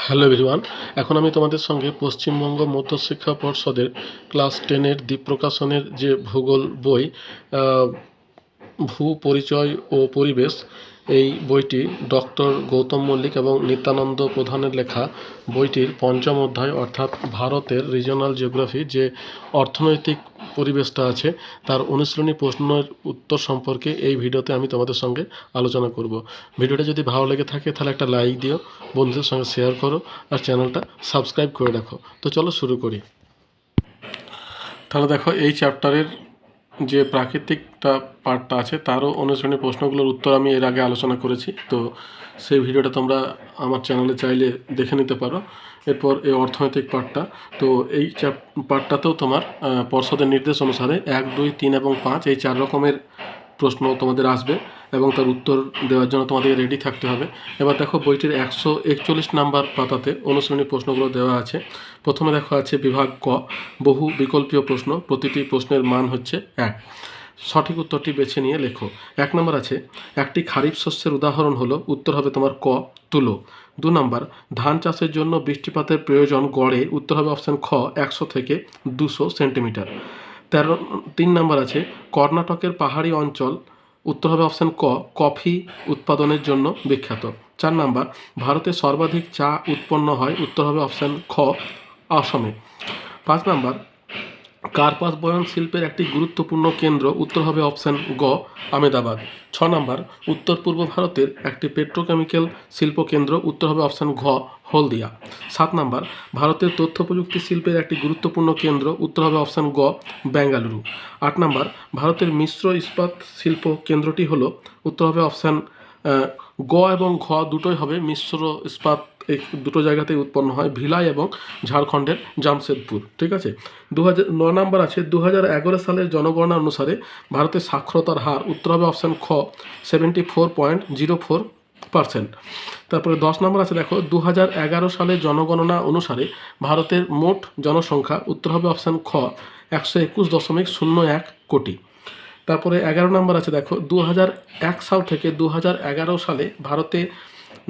Hello everyone, এখন আমি তোমাদের সঙ্গে পশ্চিমবঙ্গ মধ্যশিক্ষা পর্ষদের ক্লাস 10-এর দ্বীপ প্রকাশনের যে ভূগোল বই ভূ পরিচয় ও পরিবেশ, এই বইটি ডক্টর গৌতম মল্লিক এবং নিত্যানন্দ প্রধানের লেখা। বইটির পঞ্চম অধ্যায় অর্থাৎ ভারতের রিজিওনাল জিওগ্রাফি যে অর্থনৈতিক পরিবেশটা আছে তার অনুশীলনী প্রশ্নের উত্তর সম্পর্কে এই ভিডিওতে আমি তোমাদের সঙ্গে আলোচনা করব। ভিডিওটা যদি ভালো লেগে থাকে তাহলে একটা লাইক দিও, বন্ধুদের সঙ্গে শেয়ার করো আর চ্যানেলটা সাবস্ক্রাইব করে রাখো। তো চলো শুরু করি। তাহলে দেখো, এই চ্যাপ্টারের যে প্রাকৃতিকটা পার্টটা আছে তারও অনুশীলনী প্রশ্নগুলোর উত্তর আমি এর আগে আলোচনা করেছি, তো সেই ভিডিওটা তোমরা আমার চ্যানেলে চাইলে দেখে নিতে পারো। এরপর এই অর্থনৈতিক পার্টটা, তো এই পার্টটাতেও তোমার পর্ষদের নির্দেশ অনুসারে 1, 2, 3 এবং 5 এই 4 রকমের প্রশ্ন তোমাদের আসবে এবং তার উত্তর দেওয়ার জন্য তোমাদের রেডি থাকতে হবে। এবার দেখো, বইটির 141 নাম্বার পাতাতে অনুশীলনী প্রশ্নগুলো দেওয়া আছে। প্রথমে দেখো আছে বিভাগ ক, বহু বিকল্পীয় প্রশ্ন, প্রতিটি প্রশ্নের মান হচ্ছে 1। সঠিক উত্তরটি বেছে নিয়ে লেখো। 1 নম্বর আছে, একটি খারিফ শস্যের উদাহরণ হলো, উত্তর হবে তোমার ক, তুলো। 2 নম্বর, ধান চাষের জন্য বৃষ্টিপাতের প্রয়োজন গড়ে, উত্তর হবে অপশান খ, 100 থেকে 200 সেন্টিমিটার। 3 নম্বর আছে, কর্ণাটকের পাহাড়ি অঞ্চল, উত্তর হবে অপশান ক, কফি উৎপাদনের জন্য বিখ্যাত। 4 নম্বর, ভারতে সর্বাধিক চা উৎপন্ন হয়, উত্তর হবে অপশান খ, অসমে। 5 নম্বর, কার্পাস বয়ন শিল্পের একটি গুরুত্বপূর্ণ কেন্দ্র, উত্তর হবে অপশান গ, আমেদাবাদ। 6 নম্বর, উত্তর পূর্ব ভারতের একটি পেট্রোকেমিক্যাল শিল্প কেন্দ্র, উত্তর হবে অপশান ঘ, হলদিয়া। 7 নম্বর, ভারতের তথ্য প্রযুক্তি শিল্পের একটি গুরুত্বপূর্ণ কেন্দ্র, উত্তর হবে অপশান গ, বেঙ্গালুরু। 8 নম্বর, ভারতের মিশ্র ইস্পাত শিল্প কেন্দ্রটি হলো, উত্তর হবে অপশান গ এবং ঘ দুটোই হবে, মিশ্র ইস্পাত এই দুটো জায়গাতেই উৎপন্ন হয়, ভিলাই এবং ঝাড়খণ্ডের জামশেদপুর। ঠিক আছে। 9 নম্বর আছে, 2011 সালের জনগণনা অনুসারে ভারতের সাক্ষরতার হার, উত্তর হবে অপশান খ, 74.04%। তারপরে 10 নম্বর আছে, দেখো 2011 সালের জনগণনা অনুসারে ভারতের মোট জনসংখ্যা, উত্তর হবে অপশান খ, 121.01 কোটি। তারপরে 11 নম্বর আছে, দেখো 2001 সাল থেকে 2011 সালে ভারতে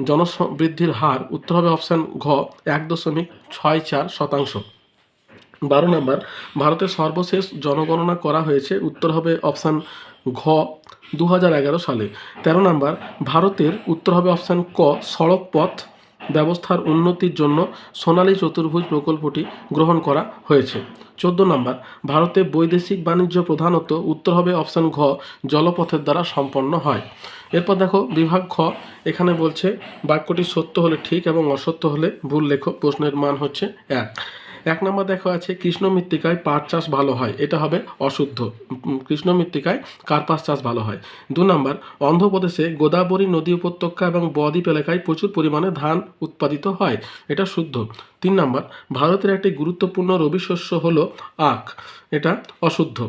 জনবৃদ্ধির হার, উত্তর হবে অপশান ঘ, 1.64%। 12 নম্বর, ভারতের সর্বশেষ জনগণনা করা হয়েছে, উত্তর হবে অপশান ঘ, 2011 সালে। 13 নম্বর, ভারতের, উত্তর হবে অপশান ক, সড়ক পথ ব্যবস্থার উন্নতির জন্য সোনালী চতুর্ভুজ প্রকল্পটি গ্রহণ করা হয়েছে। 14 নম্বর, ভারতে বৈদেশিক বাণিজ্য প্রধানত, উত্তর হবে অপশান ঘ, জলপথের দ্বারা সম্পন্ন হয়। এরপর দেখো বিভাগ খ, এখানে বলছে বাক্যটি সত্য হলে ঠিক এবং অসত্য হলে ভুল লেখো। প্রশ্নের মান হচ্ছে 1। 1 নম্বর দেখো আছে, কৃষ্ণ মৃত্তিকায় পাট চাষ ভালো হয়, এটা হবে অশুদ্ধ। কৃষ্ণ মৃত্তিকায় কার্পাস চাষ ভালো হয়। 2 নম্বর, অন্ধ্রপ্রদেশে গোদাবরী নদী উপত্যকা এবং বদ্বীপ এলাকায় প্রচুর পরিমাণে ধান উৎপাদিত হয়, এটা শুদ্ধ। 3 নম্বর, ভারতের একটি গুরুত্বপূর্ণ রবি শস্য হলো আখ, এটা অশুদ্ধ।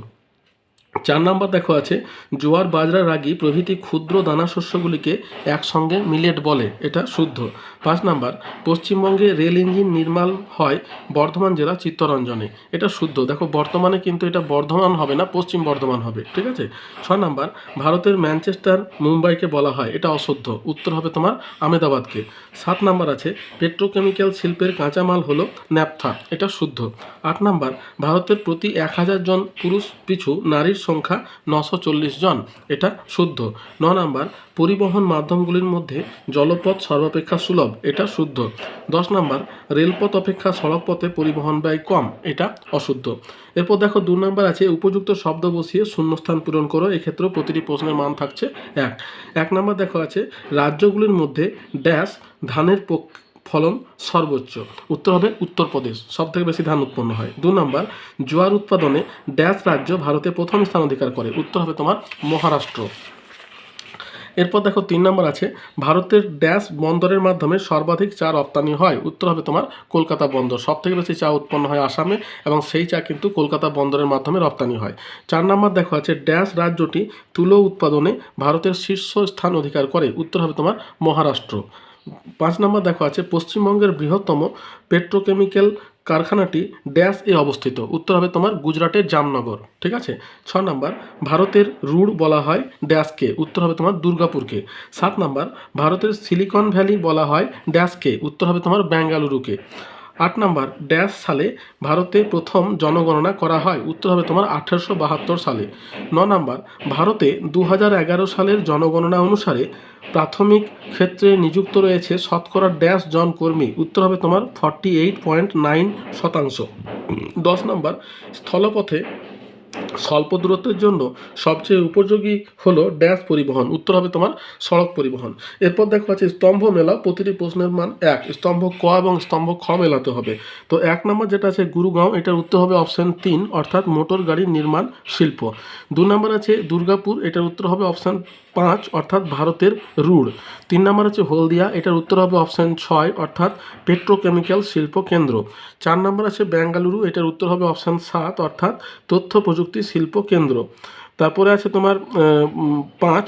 4 নম্বর দেখো আছে, জোয়ার, বাজরা, রাগি প্রভৃতি ক্ষুদ্র দানা শস্যগুলিকে একসঙ্গে মিলেট বলে, এটা শুদ্ধ। 5 নম্বর, পশ্চিমবঙ্গে রেল ইঞ্জিন নির্মাণ হয় বর্ধমান জেলা চিত্তরঞ্জনে, এটা শুদ্ধ। দেখো বর্তমানে কিন্তু এটা বর্ধমান হবে না, পশ্চিম বর্ধমান হবে। ঠিক আছে। 6 নম্বর, ভারতের ম্যানচেস্টার মুম্বাইকে বলা হয়, এটা অশুদ্ধ, উত্তর হবে তোমার আমেদাবাদকে। 7 নম্বর আছে, পেট্রোকেমিক্যাল শিল্পের কাঁচামাল হলো ন্যাপথা, এটা শুদ্ধ। 8 নম্বর, ভারতের প্রতি 1000 জন পুরুষ পিছু নারীর সংখ্যা 940 জন, এটা শুদ্ধ। 9 নম্বর, পরিবহন মাধ্যমগুলির মধ্যে জলপথ সর্বাপেক্ষা সুলভ, এটা শুদ্ধ। 10 নম্বর, রেলপথ অপেক্ষা সড়ক পথে পরিবহন ব্যয় কম, এটা অশুদ্ধ। এরপর দেখো 2 নম্বর আছে, উপযুক্ত শব্দ বসিয়ে শূন্যস্থান পূরণ করো। এক্ষেত্রেও প্রতিটি প্রশ্নের মান থাকছে 1। 1 নম্বর দেখো আছে, রাজ্যগুলির মধ্যে ড্যাশ ধানের ফলন সর্বোচ্চ, উত্তর হবে উত্তরপ্রদেশ, সব থেকে বেশি ধান উৎপন্ন হয়। 2 নম্বর, জোয়ার উৎপাদনে ড্যাশ রাজ্য ভারতে প্রথম স্থান অধিকার করে, উত্তর হবে তোমার মহারাষ্ট্র। এরপর দেখো 3 নম্বর আছে, ভারতের ড্যাশ বন্দরের মাধ্যমে সর্বাধিক চা রপ্তানি হয়, উত্তর হবে তোমার কলকাতা বন্দর, সব থেকে বেশি চা উৎপন্ন হয় আসামে এবং সেই চা কিন্তু কলকাতা বন্দরের মাধ্যমে রপ্তানি হয়। 4 নম্বর দেখো আছে, ড্যাশ রাজ্যটি তুলো উৎপাদনে ভারতের শীর্ষ স্থান অধিকার করে, উত্তর হবে তোমার মহারাষ্ট্র। 5 নম্বর দেখো আছে, পশ্চিমবঙ্গের বৃহত্তম পেট্রোকেমিক্যাল কারখানাটি ড্যাশ এ অবস্থিত? উত্তর হবে তোমার গুজরাটের জামনগর। ঠিক আছে। 6 নাম্বার, ভারতের রুড় বলা হয় ড্যাশকে? উত্তর হবে তোমার দুর্গাপুরকে। 7 নাম্বার, ভারতের সিলিকন ভ্যালি বলা হয় ড্যাশকে? উত্তর হবে তোমার বেঙ্গালুরুকে। 8 নাম্বার, ড্যাশ সালে ভারতে প্রথম জনগণনা করা হয়? উত্তর হবে তোমার 1872 সালে। 9 নাম্বার, ভারতে 2011 সালের জনগণনা অনুসারে প্রাথমিক ক্ষেত্রে নিযুক্ত রয়েছে শতকরা ড্যাশ জন কর্মী? উত্তর হবে তোমার 48.9%। 10 নম্বর, স্থলপথে স্বল্প দূরত্বের জন্য সবচেয়ে উপযোগী হলো ড্যাশ পরিবহন? উত্তর হবে তোমার সড়ক পরিবহন। এরপর দেখো আছে স্তম্ভ মেলা, প্রতিটি প্রশ্নের মান 1, স্তম্ভ ক এবং স্তম্ভ খ মেলাতে হবে। তো 1 নম্বর যেটা আছে গুরুগাঁও, এটার উত্তর হবে অপশান 3 অর্থাৎ মোটর গাড়ি নির্মাণ শিল্প। 2 নম্বর আছে দুর্গাপুর, এটার উত্তর হবে অপশান 5 অর্থাৎ ভারতের রুড়। 3 নম্বর আছে হলদিয়া, এটার উত্তর হবে অপশান 6 অর্থাৎ পেট্রোকেমিক্যাল শিল্প কেন্দ্র। 4 নম্বর আছে বেঙ্গালুরু, এটার উত্তর হবে অপশান 7 অর্থাৎ তথ্য প্রযুক্তি শিল্প কেন্দ্র। তারপরে আছে তোমার 5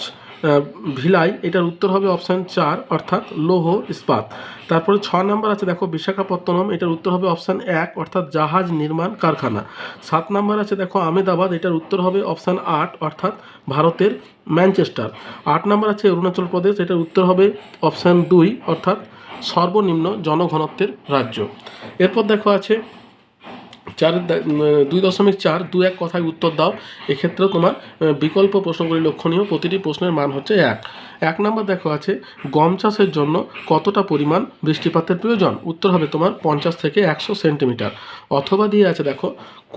ভিলাই, এটার উত্তর হবে অপশান 4 অর্থাৎ লৌহ ইস্পাত। তারপরে 6 নম্বর আছে দেখো বিশাখাপত্তনম, এটার উত্তর হবে অপশান 1 অর্থাৎ জাহাজ নির্মাণ কারখানা। 7 নম্বর আছে দেখো আমেদাবাদ, এটার উত্তর হবে অপশান 8 অর্থাৎ ভারতের ম্যানচেস্টার। 8 নম্বর আছে অরুণাচল প্রদেশ, এটার উত্তর হবে অপশান 2 অর্থাৎ সর্বনিম্ন জনঘনত্বের রাজ্য। এরপর দেখো আছে 2.4 2-1 কথায় উত্তর দাও। এক্ষেত্রে তোমার বিকল্প প্রশ্নগুলি লক্ষণীয়, প্রতিটি প্রশ্নের মান হচ্ছে 1। 1 নম্বর দেখো আছে গম চাষের জন্য কতটা পরিমাণ বৃষ্টিপাতের প্রয়োজন? উত্তর হবে তোমার 50 থেকে 100 সেন্টিমিটার। অথবা দিয়ে আছে দেখো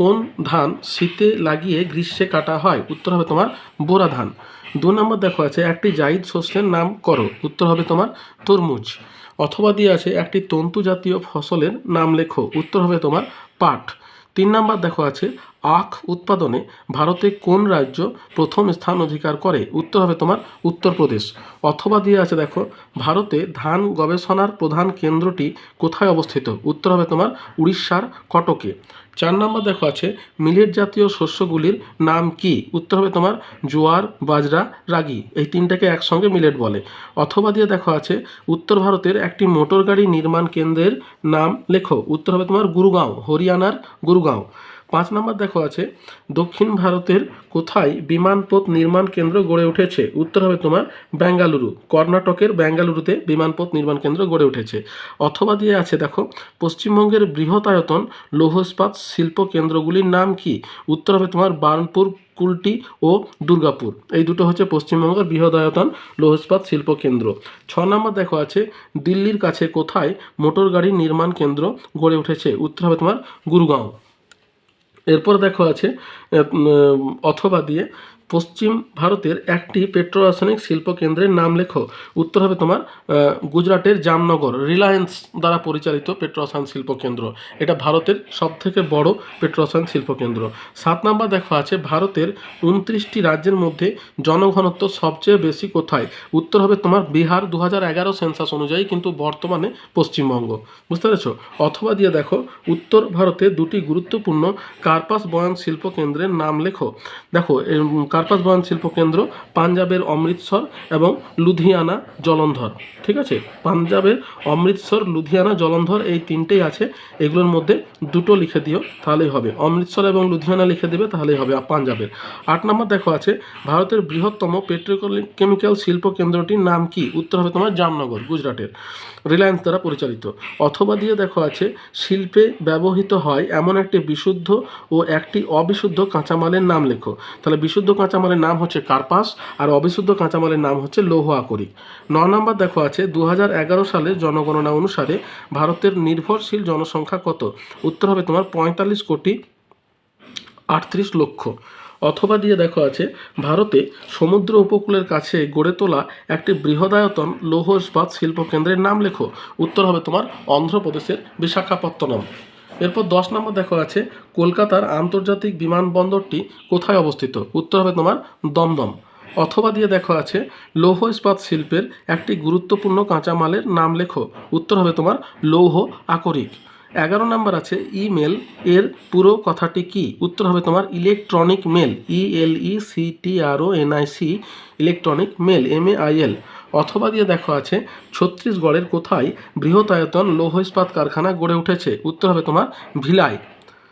কোন ধান শীতে লাগিয়ে গ্রীষ্মে কাটা হয়? উত্তর হবে তোমার বোরা ধান। 2 নম্বর দেখো আছে একটি জায়িদ শস্যের নাম করো? উত্তর হবে তোমার তরমুজ। অথবা দিয়ে আছে একটি তন্তু জাতীয় ফসলের নাম লেখো? উত্তর হবে তোমার পাট। 3 নাম্বার দেখো আছে আখ উৎপাদনে ভারতে কোন রাজ্য প্রথম স্থান অধিকার করে? উত্তর হবে তোমার উত্তরপ্রদেশ। অথবা দিয়ে আছে দেখো ভারতে ধান গবেষণার প্রধান কেন্দ্রটি কোথায় অবস্থিত? উত্তর হবে তোমার উড়িষ্যার কটকে। 4 নম্বর দেখো আছে মিলেট জাতীয় শস্যগুলির নাম কি? উত্তর হবে তোমার জোয়ার, বাজরা, রাগি, এই তিনটাকে একসঙ্গে মিলেট বলে। অথবা দিয়ে দেখো আছে উত্তর ভারতের একটি মোটর গাড়ি নির্মাণ কেন্দ্রের নাম লেখো? উত্তর হবে তোমার গুরুগাঁও, হরিয়ানার গুরুগাঁও। 5 নম্বর দেখো আছে দক্ষিণ ভারতের কোথায় বিমানপথ নির্মাণ কেন্দ্র গড়ে উঠেছে? উত্তর হবে তোমার বেঙ্গালুরু, কর্ণাটকের বেঙ্গালুরুতে বিমানপথ নির্মাণ কেন্দ্র গড়ে উঠেছে। অথবা দিয়ে আছে দেখো পশ্চিমবঙ্গের বৃহদায়তন লৌহ ইস্পাত শিল্প কেন্দ্রগুলির নাম কি? উত্তর হবে তোমার বার্নপুর, কুলটি ও দুর্গাপুর, এই দুটো হচ্ছে পশ্চিমবঙ্গের বৃহদায়তন লৌহ ইস্পাত শিল্প কেন্দ্র। 6 নম্বর দেখো আছে দিল্লির কাছে কোথায় মোটর গাড়ি নির্মাণ কেন্দ্র গড়ে উঠেছে? উত্তর হবে তোমার গুরুগাঁও। এরপর দেখো আছে অথবা দিয়ে পশ্চিম ভারতের একটি পেট্রোরাসায়নিক শিল্প কেন্দ্রের নাম লেখো? উত্তর হবে তোমার গুজরাটের জামনগর, রিলায়েন্স দ্বারা পরিচালিত পেট্রোরসায়ন শিল্প কেন্দ্র। এটা ভারতের সবথেকে বড় পেট্রোরসায়ন শিল্প কেন্দ্র। 7 নম্বর দেখো আছে ভারতের 29টি রাজ্যের মধ্যে জনঘনত্ব সবচেয়ে বেশি কোথায়? উত্তর হবে তোমার বিহার 2011 সেন্সাস অনুযায়ী, কিন্তু বর্তমানে পশ্চিমবঙ্গ। বুঝতে পেরেছো? অথবা দিয়ে দেখো উত্তর ভারতে দুটি গুরুত্বপূর্ণ কার্পাস বয়ন শিল্প কেন্দ্রের নাম লেখো? দেখো কার্পাস বয়ন শিল্প কেন্দ্র পাঞ্জাবের অমৃতসর এবং লুধিয়ানা জলন্ধর। ঠিক আছে, পাঞ্জাবের অমৃতসর, লুধিয়ানা, জলন্ধর, এই তিনটেই আছে। এগুলোর মধ্যে দুটো লিখে দিও তাহলেই হবে, অমৃতসর এবং লুধিয়ানা লিখে দেবে তাহলেই হবে পাঞ্জাবের। 8 নম্বর দেখো আছে ভারতের বৃহত্তম পেট্রোকেমিক্যাল শিল্প কেন্দ্রটির নাম কি? উত্তর হবে তোমার জামনগর, গুজরাটের, রিলায়েন্স দ্বারা পরিচালিত। অথবা দিয়ে দেখো আছে শিল্পে ব্যবহৃত হয় এমন একটি বিশুদ্ধ ও একটি অবিশুদ্ধ কাঁচামালের নাম লেখো? তাহলে বিশুদ্ধ কাঁচামালের নাম হচ্ছে কার্পাস আর অবিশুদ্ধ কাঁচামালের নাম হচ্ছে লৌহ আকরিক। 9 নম্বর দেখো আছে 2011 সালের জনগণনা অনুসারে ভারতের নির্ভরশীল জনসংখ্যা কত? উত্তর হবে তোমার 45,38 লক্ষ। অথবা দিয়ে দেখো আছে ভারতে সমুদ্র উপকূলের কাছে গড়ে তোলা একটি বৃহদায়তন লৌহ ইস্পাত শিল্প কেন্দ্রের নাম লেখো? উত্তর হবে তোমার অন্ধ্রপ্রদেশের বিশাখাপত্তনম। এরপর 10 নম্বর দেখো আছে কলকাতার আন্তর্জাতিক বিমানবন্দরটি কোথায় অবস্থিত? উত্তর হবে তোমার দমদম। অথবা দিয়ে দেখো আছে লৌহ ইস্পাত শিল্পের একটি গুরুত্বপূর্ণ কাঁচামালের নাম লেখো? উত্তর হবে তোমার লৌহ আকরিক। 11 নম্বর আছে ইমেল এর পুরো কথাটি কি? উত্তর হবে তোমার electronic mail, ELECTRONIC, electronic mail, MAIL। অথবা দিয়ে দেখো আছে ছত্তিশগড়ের কোথায় বৃহতায়তন লৌহ ইস্পাত কারখানা গড়ে উঠেছে? উত্তর হবে তোমার ভিলাই।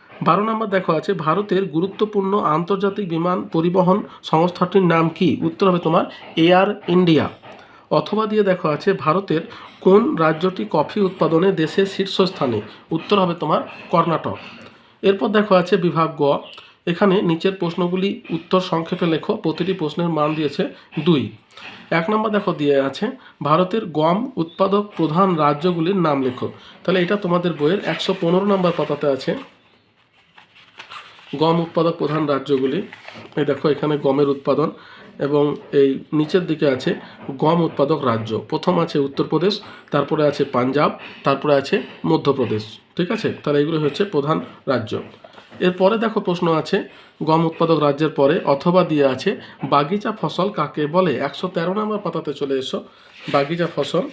12 নম্বর দেখো আছে ভারতের গুরুত্বপূর্ণ আন্তর্জাতিক বিমান পরিবহন সংস্থাটির নাম কি? উত্তর হবে তোমার এয়ার ইন্ডিয়া। অথবা দিয়ে দেখো আছে ভারতের কোন রাজ্যটি কফি উৎপাদনে দেশের শীর্ষস্থানে? উত্তর হবে তোমার কর্ণাটক। এরপর দেখো আছে বিভাগ গ। এখানে নিচের প্রশ্নগুলি উত্তর সংক্ষেপে লেখো। প্রতিটি প্রশ্নের মান দিয়েছে 2। 1 নম্বর দেখো দিয়ে আছে ভারতের গম উৎপাদক প্রধান রাজ্যগুলির নাম লেখো। তাহলে এটা তোমাদের বইয়ের 115 নম্বর পাতাতে আছে গম উৎপাদক প্রধান রাজ্যগুলি। এই দেখো এখানে গমের উৎপাদন এবং এই নিচের দিকে আছে গম উৎপাদক রাজ্য। প্রথম আছে উত্তরপ্রদেশ, তারপরে আছে পাঞ্জাব, তারপরে আছে মধ্যপ্রদেশ। ঠিক আছে, তাহলে এগুলো হচ্ছে প্রধান রাজ্য। এরপরে দেখো প্রশ্ন আছে গম উৎপাদক রাজ্যের পরে অথবা দিয়ে আছে বাগিচা ফসল কাকে বলে? 113 নম্বর পাতাতে চলে এসো। বাগিচা ফসল,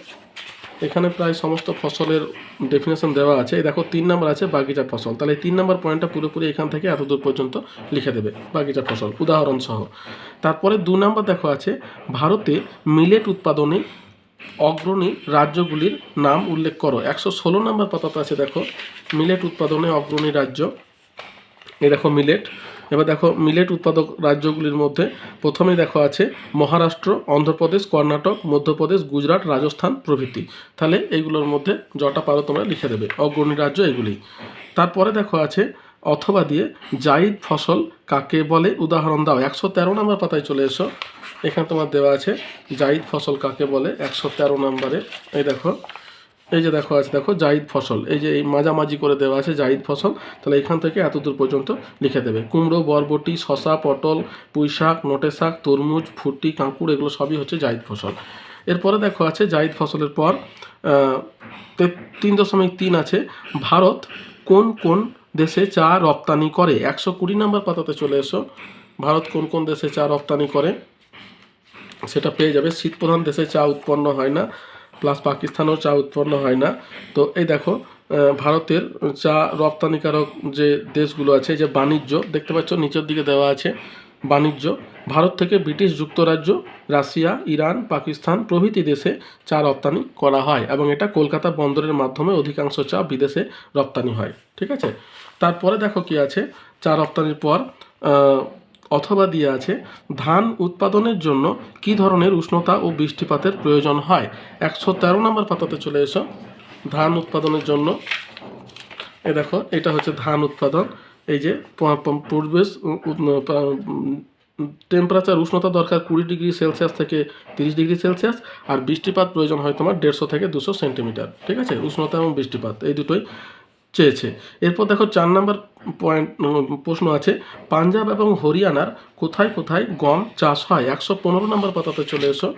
এখানে প্রায় সমস্ত ফসলের ডেফিনেশন দেওয়া আছে। এই দেখো 3 নম্বর আছে বাগিচা ফসল। তাহলে এই 3 নম্বর পয়েন্টটা পুরোপুরি এখান থেকে এত দূর পর্যন্ত লিখে দেবে বাগিচা ফসল উদাহরণ সহ। তারপরে 2 নম্বর দেখো আছে ভারতে মিলেট উৎপাদনে অগ্রণী রাজ্যগুলির নাম উল্লেখ করো। 116 নম্বর পাতাতে আছে দেখো মিলেট উৎপাদনে অগ্রণী রাজ্য। এই দেখো মিলেট। এবার দেখো মিলেট উৎপাদক রাজ্যগুলির মধ্যে প্রথমেই দেখো আছে মহারাষ্ট্র, অন্ধ্রপ্রদেশ, কর্ণাটক, মধ্যপ্রদেশ, গুজরাট, রাজস্থান প্রভৃতি। তাহলে এইগুলোর মধ্যে যটা পারো তোমরা লিখে দেবে অগ্রণী রাজ্য এগুলি। তারপরে দেখো আছে অথবা দিয়ে জাইদ ফসল কাকে বলে? উদাহরণ দাও। 113 নম্বর পাতায় চলে এসো। এখানে তোমার দেওয়া আছে জাইদ ফসল কাকে বলে 113 নম্বরে। এই দেখো এই যে দেখো আছে দেখো জাইদ ফসল, এই যে এই মাঝামাঝি করে দেওয়া আছে জাইদ ফসল। তাহলে এখান থেকে এত দূর পর্যন্ত লিখে দেবে। কুমড়ো, বরবটি, শশা, পটল, পুঁই শাক, নোটে শাক, তরমুজ, ফুটি, কাঁকুড় এগুলো সবই হচ্ছে জাইদ ফসল। এরপরে দেখো আছে জাইদ ফসলের পর 3.3 আছে ভারত কোন কোন দেশে চা রপ্তানি করে? 120 নম্বর পাতাতে চলে এসো। ভারত কোন কোন দেশে চা রপ্তানি করে সেটা পেয়ে যাবে। শীতপ্রধান দেশে চা উৎপন্ন হয় না, প্লাস পাকিস্তানেও চা উৎপন্ন হয় না। তো এই দেখো ভারতের চা রপ্তানিকারক যে দেশগুলো আছে, যে বাণিজ্য দেখতে পাচ্ছ নিচের দিকে দেওয়া আছে বাণিজ্য। ভারত থেকে ব্রিটিশ যুক্তরাজ্য, রাশিয়া, ইরান, পাকিস্তান প্রভৃতি দেশে চা রপ্তানি করা হয় এবং এটা কলকাতা বন্দরের মাধ্যমে অধিকাংশ চা বিদেশে রপ্তানি হয়। ঠিক আছে, তারপরে দেখো কি আছে চা রপ্তানির পর অথবা দিয়ে আছে ধান উৎপাদনের জন্য কী ধরনের উষ্ণতা ও বৃষ্টিপাতের প্রয়োজন হয়? 113 নম্বর পাতাতে চলে এসো। ধান উৎপাদনের জন্য এই দেখো এটা হচ্ছে ধান উৎপাদন। এই যে পূর্বে টেম্পারেচার উষ্ণতা দরকার 20 ডিগ্রি সেলসিয়াস থেকে 30 ডিগ্রি সেলসিয়াস, আর বৃষ্টিপাত প্রয়োজন হয় তোমার 150 থেকে 200 সেন্টিমিটার। ঠিক আছে, উষ্ণতা এবং বৃষ্টিপাত এই দুটোই চেয়েছে। এরপর দেখো 4 নম্বর প্রশ্ন আছে পাঞ্জাব এবং হরিয়ানার কোথায় কোথায় গম চাষ হয়? 115 নম্বর পাতাতে চলে এসো।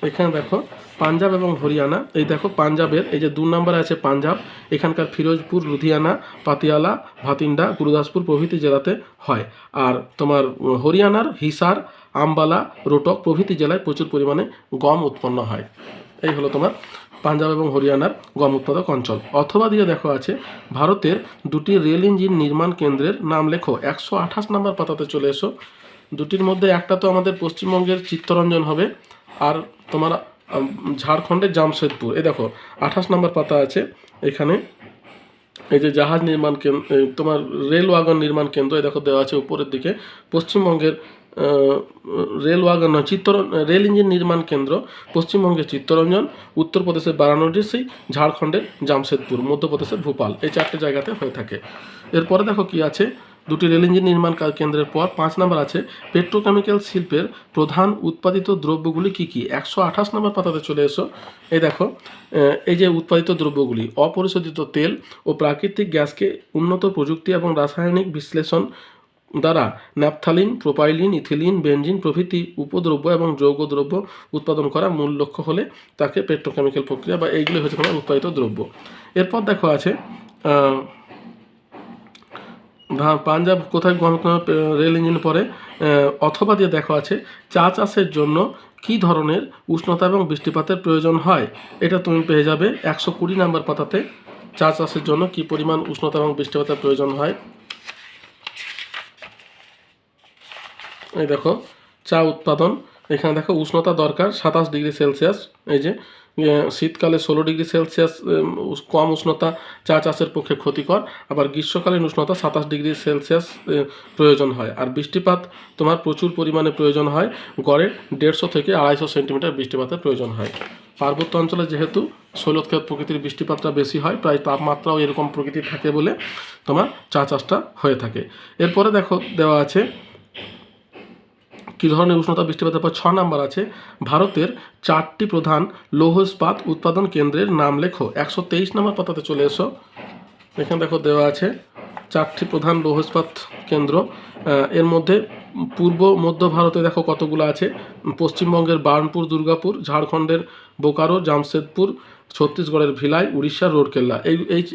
এখানে দেখো পাঞ্জাব এবং হরিয়ানা। এই দেখো পাঞ্জাবের এই যে 2 নম্বরে আছে পাঞ্জাব, এখানকার ফিরোজপুর, লুধিয়ানা, পাতিয়ালা, ভাতিন্ডা, গুরুদাসপুর প্রভৃতি জেলাতে হয়। আর তোমার হরিয়ানার হিসার, আম্বালা, রোটক প্রভৃতি জেলায় প্রচুর পরিমাণে গম উৎপন্ন হয়। এই হলো তোমার পাঞ্জাব এবং হরিয়ানার গম উৎপাদক অঞ্চল। অথবা দিয়ে দেখো আছে ভারতের 2টি রেল ইঞ্জিন নির্মাণ কেন্দ্রের নাম লেখো। 128 নম্বর পাতাতে চলে এসো। দুটির মধ্যে একটা তো আমাদের পশ্চিমবঙ্গের চিত্তরঞ্জন হবে, আর তোমার ঝাড়খণ্ডের জামশেদপুর। এই দেখো 28 নম্বর পাতা আছে। এখানে এই যে জাহাজ নির্মাণ কেন্দ্র, তোমার রেল ওয়াগন নির্মাণ কেন্দ্র এই দেখো দেওয়া আছে উপরের দিকে। পশ্চিমবঙ্গের রেল ওয়াগন রেল ইঞ্জিন নির্মাণ কেন্দ্র পশ্চিমবঙ্গের চিত্তরঞ্জন, উত্তরপ্রদেশের বারাণসী, ঝাড়খণ্ডের জামশেদপুর, মধ্যপ্রদেশের ভোপাল, এই 4টে জায়গাতে হয়ে থাকে। এরপরে দেখো কি আছে 2টি রেল ইঞ্জিন নির্মাণ কেন্দ্রের পর 5 নম্বর আছে পেট্রোকেমিক্যাল শিল্পের প্রধান উৎপাদিত দ্রব্যগুলি কী কী? 128 নম্বর পাতাতে চলে এসো। এই দেখো এই যে উৎপাদিত দ্রব্যগুলি অপরিশোধিত তেল ও প্রাকৃতিক গ্যাসকে উন্নত প্রযুক্তি এবং রাসায়নিক বিশ্লেষণ দ্বারা ন্যাপথালিন, প্রোপাইলিন, ইথিলিন, বেনজিন প্রভৃতি উপদ্রব্য এবং যৌগ দ্রব্য উৎপাদন করা মূল লক্ষ্য হলে তাকে পেট্রোকেমিক্যাল প্রক্রিয়া বা এইগুলি হচ্ছে তোমার উৎপাদিত দ্রব্য। এরপর দেখো আছে পাঞ্জাব কোথায় রেল ইঞ্জিন পরে অথবা দিয়ে দেখো আছে চা চাষের জন্য কী ধরনের উষ্ণতা এবং বৃষ্টিপাতের প্রয়োজন হয়? এটা তুমি পেয়ে যাবে 120 নম্বর পাতাতে। চা চাষের জন্য কী পরিমাণ উষ্ণতা এবং বৃষ্টিপাতের প্রয়োজন হয়। এই দেখো চা উৎপাদন এখানে দেখো উষ্ণতা দরকার 27 ডিগ্রি সেলসিয়াস। এই যে শীতকালে 16 ডিগ্রি সেলসিয়াস কম উষ্ণতা চা চাষের পক্ষে ক্ষতিকর। আবার গ্রীষ্মকালীন উষ্ণতা 27 ডিগ্রি সেলসিয়াস প্রয়োজন হয়। আর বৃষ্টিপাত তোমার প্রচুর পরিমাণে প্রয়োজন হয়, গড়ে 150 থেকে 250 সেন্টিমিটার বৃষ্টিপাতের প্রয়োজন হয়। পার্বত্য অঞ্চলে যেহেতু শৈলক্ষেত প্রকৃতির বৃষ্টিপাতটা বেশি হয়, প্রায় তাপমাত্রাও এরকম প্রকৃতির থাকে বলে তোমার চা চাষটা হয়ে থাকে। এরপরে দেখো দেওয়া আছে কী ধরনের উষ্ণতা বৃষ্টিপাতের পর 6 নাম্বার আছে ভারতের 4টি প্রধান লৌহ ইস্পাত উৎপাদন কেন্দ্রের নাম লেখো। 123 নম্বর পাতাতে চলে এসো। এখানে দেখো দেওয়া আছে 4টি প্রধান লৌহ ইস্পাত কেন্দ্র। এর মধ্যে পূর্ব মধ্য ভারতে দেখো কতগুলো আছে। পশ্চিমবঙ্গের বার্নপুর, দুর্গাপুর, ঝাড়খণ্ডের বোকারো, জামশেদপুর, ছত্তিশগড়ের ভিলাই, উড়িষ্যার রোরকেল্লা।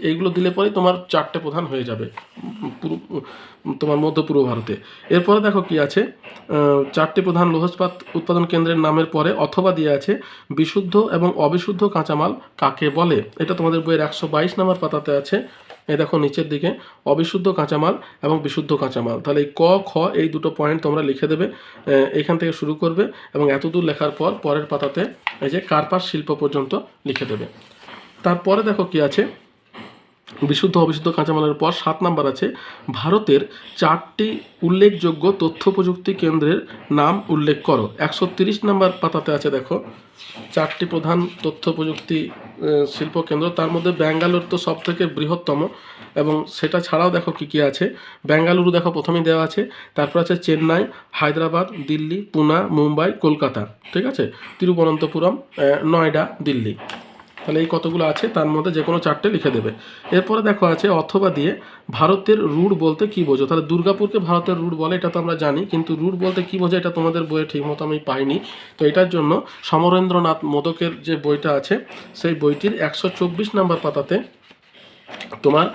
এইগুলো দিলে পরেই তোমার 4টে প্রধান হয়ে যাবে তোমার মধ্য পূর্ব ভারতে। এরপরে দেখো কি আছে, 4টি প্রধান লৌহ ইস্পাত উৎপাদন কেন্দ্রের নামের পরে অথবা দিয়ে আছে বিশুদ্ধ এবং অবিশুদ্ধ কাঁচামাল কাকে বলে। এটা তোমাদের বইয়ের 122 নম্বর পাতাতে আছে। এই দেখো নিচের দিকে অবিশুদ্ধ কাঁচামাল এবং বিশুদ্ধ কাঁচামাল। তাহলে এই ক খ এই দুটো পয়েন্ট তোমরা লিখে দেবে, এখান থেকে শুরু করবে এবং এতদূর লেখার পর পরের পাতাতে এই যে কার্পাস শিল্প পর্যন্ত লিখে দেবে। তারপরে দেখো কি আছে, বিশুদ্ধ অবিশুদ্ধ কাঁচামালের পর 7 নাম্বার আছে ভারতের 4টি উল্লেখযোগ্য তথ্য প্রযুক্তি কেন্দ্রের নাম উল্লেখ করো। 130 নাম্বার পাতাতে আছে দেখো 4টি প্রধান তথ্য প্রযুক্তি শিল্প কেন্দ্র। তার মধ্যে ব্যাঙ্গালোর তো সব থেকে বৃহত্তম, এবং সেটা ছাড়াও দেখো কী কী আছে। বেঙ্গালুরু দেখো প্রথমেই দেওয়া আছে, তারপর আছে চেন্নাই, হায়দ্রাবাদ, দিল্লি, পুনা, মুম্বাই, কলকাতা, ঠিক আছে, তিরুবনন্তপুরম, নয়ডা, দিল্লি। তাহলে এই কতগুলো আছে, তার মধ্যে যে কোনো 4টে লিখে দেবে। এরপরে দেখো আছে অথবা দিয়ে ভারতের রুট বলতে কী বোঝো। তাহলে দুর্গাপুরকে ভারতের রুট বলে, এটা তো আমরা জানি, কিন্তু রুট বলতে কী বোঝো এটা তোমাদের বইয়ে ঠিকমতো আমি পাইনি। তো এটার জন্য সমরেন্দ্রনাথ মোদকের যে বইটা আছে সেই বইটির 124 নাম্বার পাতাতে তোমার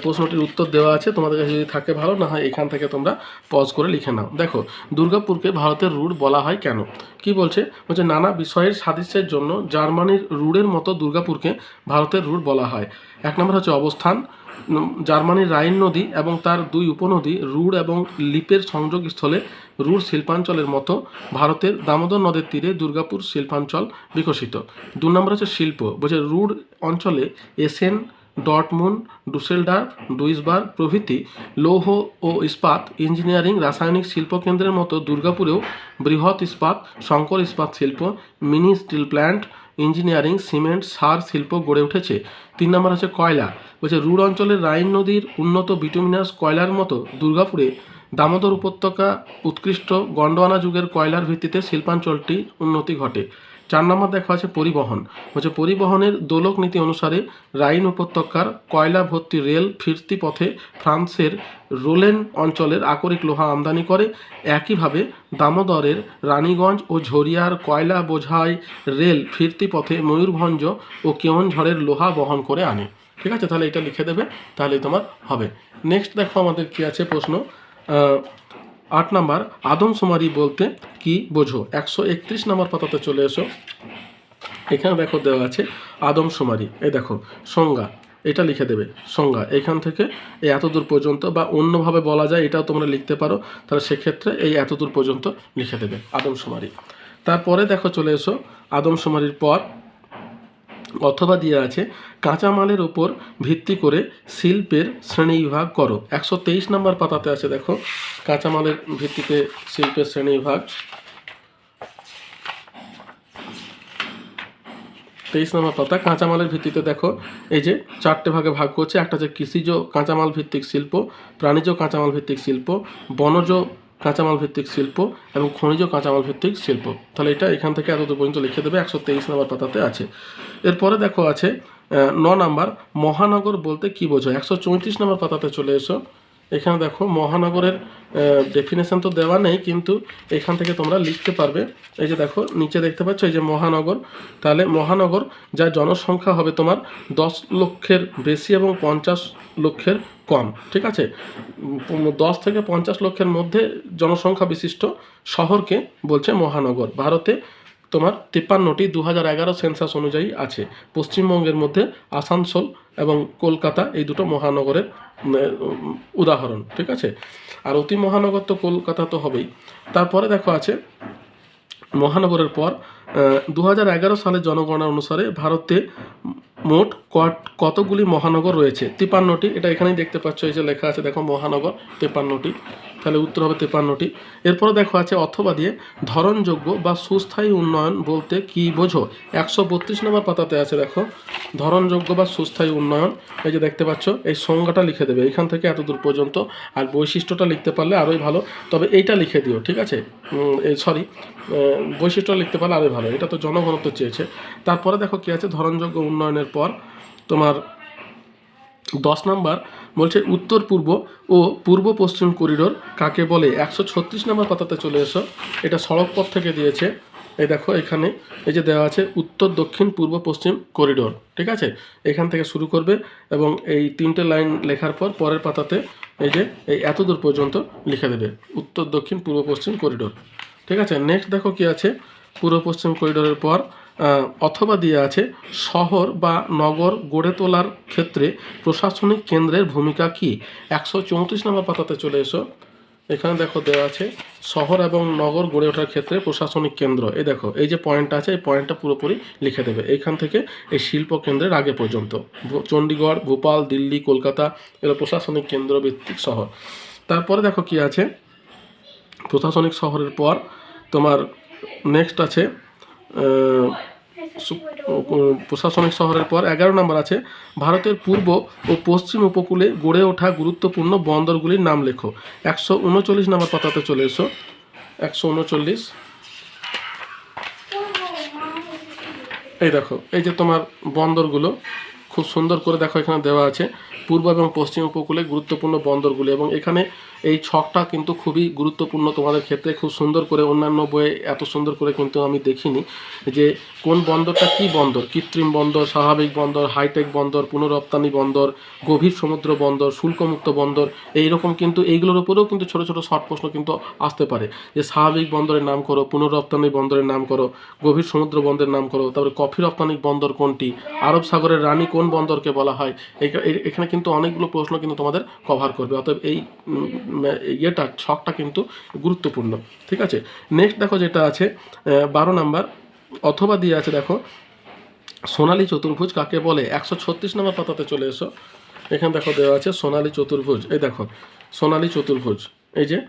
প্রশ্নটির উত্তর দেওয়া আছে। তোমাদের কাছে যদি থাকে ভালো, না হয় এখান থেকে তোমরা পজ করে লিখে নাও। দেখো দুর্গাপুরকে ভারতের রুট বলা হয় কেন, কি বলছে, নানা বিষয়ের সাদৃশ্যের জন্য জার্মানির রুডের মতো দুর্গাপুরকে ভারতের রুট বলা হয়। 1 নম্বর হচ্ছে অবস্থান, জার্মানির রাইন নদী এবং তার 2 উপনদী রুড এবং লিপের সংযোগস্থলে রুড শিল্পাঞ্চলের মতো ভারতের দামোদর নদের তীরে দুর্গাপুর শিল্পাঞ্চল বিকশিত। 2 নম্বর হচ্ছে শিল্প, রুড অঞ্চলে এসেন, ডর্টমুন্ড, ডুসেলডার্ফ, ডুইসবার্গ প্রভৃতি লৌহ ও ইস্পাত, ইঞ্জিনিয়ারিং, রাসায়নিক শিল্পকেন্দ্রের মতো দুর্গাপুরেও বৃহৎ ইস্পাত, সংকর ইস্পাত শিল্প, mini steel plant, engineering, cement, সার শিল্প গড়ে উঠেছে। 3 নম্বর হচ্ছে কয়লা, রুড অঞ্চলের রাইন নদীর উন্নত বিটুমিনাস কয়লার মতো দুর্গাপুরে দামোদর উপত্যকা উৎকৃষ্ট গন্ডোয়ানা যুগের কয়লার ভিত্তিতে শিল্পাঞ্চলটি উন্নতি ঘটে। 4 নম্বর দেখা আছে পরিবহন, পরিবহনের দোলক নীতি অনুসারে রাইন উপত্যকার কয়লা ভর্তি রেল ফিরতি পথে ফ্রান্সের রোলেন অঞ্চলের আকরিক লোহা আমদানি করে। একইভাবে দামোদরের রানীগঞ্জ ও ঝরিয়ার কয়লা বোঝাই রেল ফিরতি পথে ময়ূরভঞ্জ ও কেওনঝড়ের লোহা বহন করে আনে। ঠিক আছে, তাহলে এটা লিখে দেবে, তাহলেই তোমার হবে। নেক্সট দেখো আমাদের কি আছে প্রশ্ন, 8 নাম্বার আদমশুমারি বলতে কি বোঝো। 131 নম্বর পাতাতে চলে এসো। এখানে দেখো দেওয়া আছে আদমশুমারি, এই দেখো সংজ্ঞা, এটা লিখে দেবে সংজ্ঞা এখান থেকে এই এতদূর পর্যন্ত, বা অন্যভাবে বলা যায় এটাও তোমরা লিখতে পারো, তাহলে সেক্ষেত্রে এই এতদূর পর্যন্ত লিখে দেবে আদমশুমারি। তারপরে দেখো চলে এসো আদমশুমারির পর অথবা দিয়ে আছে কাঁচামালের উপর ভিত্তি করে শিল্পের শ্রেণীবিভাগ করো। 123 নম্বর পাতাতে আছে দেখো কাঁচামালের ভিত্তিতে শিল্পের শ্রেণীবিভাগ। 23 নম্বর পাতা কাঁচামালের ভিত্তিতে দেখো এই যে 4টে ভাগে ভাগ করছে। একটা হচ্ছে কৃষিজ কাঁচামাল ভিত্তিক শিল্প, প্রাণীজ কাঁচামাল ভিত্তিক শিল্প, বনজ কাঁচামাল ভিত্তিক শিল্প এবং খনিজ কাঁচামাল ভিত্তিক শিল্প। তাহলে এটা এখান থেকে এতদূর পর্যন্ত লিখে দেবে, 123 নম্বর পাতাতে আছে। এরপরে দেখো আছে 9 নাম্বার মহানগর বলতে কি বোঝো। 134 নম্বর পাতাতে চলে এসো। এখানে দেখো মহানগরের ডেফিনেশন তো দেওয়া নেই, কিন্তু এখান থেকে তোমরা লিখতে পারবে। এই যে দেখো নিচে দেখতে পাচ্ছ এই যে মহানগর, তাহলে মহানগর যার জনসংখ্যা হবে তোমার 10 লক্ষের বেশি এবং 50 লক্ষের কম। ঠিক আছে, 10 থেকে 50 লক্ষের মধ্যে জনসংখ্যা বিশিষ্ট শহরকে বলছে মহানগর। ভারতে তোমার 53টি 2011 সেন্সাস অনুযায়ী আছে। পশ্চিমবঙ্গের মধ্যে আসানসোল এবং কলকাতা এই দুটো মহানগরের উদাহরণ। ঠিক আছে, আর অতি মহানগর তো কলকাতা তো হবেই। তারপরে দেখো আছে মহানগরের পর 2011 সালের জনগণনা অনুসারে ভারতে মোট কতগুলি মহানগর রয়েছে? 53টি। এটা এখানেই দেখতে পাচ্ছ, এই যে লেখা আছে দেখো মহানগর 53টি, তাহলে উত্তর হবে 53টি। এরপরে দেখো আছে অথবা দিয়ে ধরনযোগ্য বা সুস্থায়ী উন্নয়ন বলতে কি বোঝো? 132 নম্বর পাতাতে আছে দেখো ধরনযোগ্য বা সুস্থায়ী উন্নয়ন। এই যে দেখতে পাচ্ছ, এই সংজ্ঞাটা লিখে দেবে এখান থেকে এত দূর পর্যন্ত, আর বৈশিষ্ট্যটা লিখতে পারলে আরোই ভালো, তবে এইটা লিখে দিও, ঠিক আছে? বৈশিষ্ট্য লিখতে পারলে আরোই ভালো, এটা তো জনঘনত্ব চেয়েছে। তারপরে দেখো কি আছে, ধরনযোগ্য উন্নয়নের পর তোমার 10 নাম্বার বলছে উত্তর পূর্ব ও পূর্ব পশ্চিম করিডোর কাকে বলে? 136 নম্বর পাতাতে চলে এসো, এটা সড়ক পথ থেকে দিয়েছে। এই দেখো এখানে এই যে দেওয়া আছে উত্তর দক্ষিণ পূর্ব পশ্চিম করিডোর, ঠিক আছে? এখান থেকে শুরু করবে এবং এই 3টে লাইন লেখার পর পরের পাতাতে এই যে এই এত দূর পর্যন্ত লিখে দেবে উত্তর দক্ষিণ পূর্ব পশ্চিম করিডোর, ঠিক আছে? নেক্সট দেখো কি আছে, পূর্ব পশ্চিম করিডোরের পর অথবা দিয়ে আছে শহর বা নগর গড়ে তোলার ক্ষেত্রে প্রশাসনিক কেন্দ্রের ভূমিকা কি? 134 নম্বর পাতাতে চলে এসো, এখানে দেখো দেওয়া আছে শহর এবং নগর গড়ে ওঠার ক্ষেত্রে প্রশাসনিক কেন্দ্র। এই দেখো এই যে পয়েন্টটা আছে, এই পয়েন্টটা পুরোপুরি লিখে দেবে এইখান থেকে এই শিল্প কেন্দ্রের আগে পর্যন্ত। চণ্ডীগড়, ভোপাল, দিল্লি, কলকাতা এগুলো প্রশাসনিক কেন্দ্র ভিত্তিক শহর। তারপরে দেখো কি আছে, প্রশাসনিক শহরের পর তোমার নেক্সট আছে প্রশাসনিক শহরের পর 11 নম্বর আছে ভারতের পূর্ব ও পশ্চিম উপকূলে গড়ে ওঠা গুরুত্বপূর্ণ বন্দরগুলির নাম লেখো। 139 নম্বর পাতাতে চলে এসো, 139। এই দেখো এই যে তোমার বন্দরগুলো খুব সুন্দর করে দেখো এখানে দেওয়া আছে পূর্ব এবং পশ্চিম উপকূলে গুরুত্বপূর্ণ বন্দরগুলি, এবং এখানে এই ছকটা কিন্তু খুবই গুরুত্বপূর্ণ তোমাদের ক্ষেত্রে, খুব সুন্দর করে অন্যান্য বইয়ে এত সুন্দর করে কিন্তু আমি দেখিনি যে কোন বন্দরটা কি বন্দর, কৃত্রিম বন্দর, স্বাভাবিক বন্দর, হাইটেক বন্দর, পুনরপ্তানি বন্দর, গভীর সমুদ্র বন্দর, শুল্কমুক্ত বন্দর, এইরকম কিন্তু এইগুলোর উপরেও কিন্তু ছোটো ছোটো শর্ট প্রশ্ন কিন্তু আসতে পারে যে স্বাভাবিক বন্দরের নাম করো, পুনরপ্তানি বন্দরের নাম করো, গভীর সমুদ্র বন্দরের নাম করো, তারপরে কফি রপ্তানি বন্দর কোনটি, আরব সাগরের রানী কোন বন্দরকে বলা হয়। এখানে কিন্তু অনেকগুলো প্রশ্ন কিন্তু তোমাদের কভার করবে, অতএব এই ইয়েটা ছকটা কিন্তু গুরুত্বপূর্ণ, ঠিক আছে? নেক্সট দেখো যেটা আছে 12 নাম্বার অথবা দিয়ে আছে দেখো সোনালী চতুর্ভুজ কাকে বলে? 136 নম্বর পাতাতে চলে এসো, এখানে দেখো দেওয়া আছে সোনালী চতুর্ভুজ। এই দেখো সোনালী চতুর্ভুজ, এই যে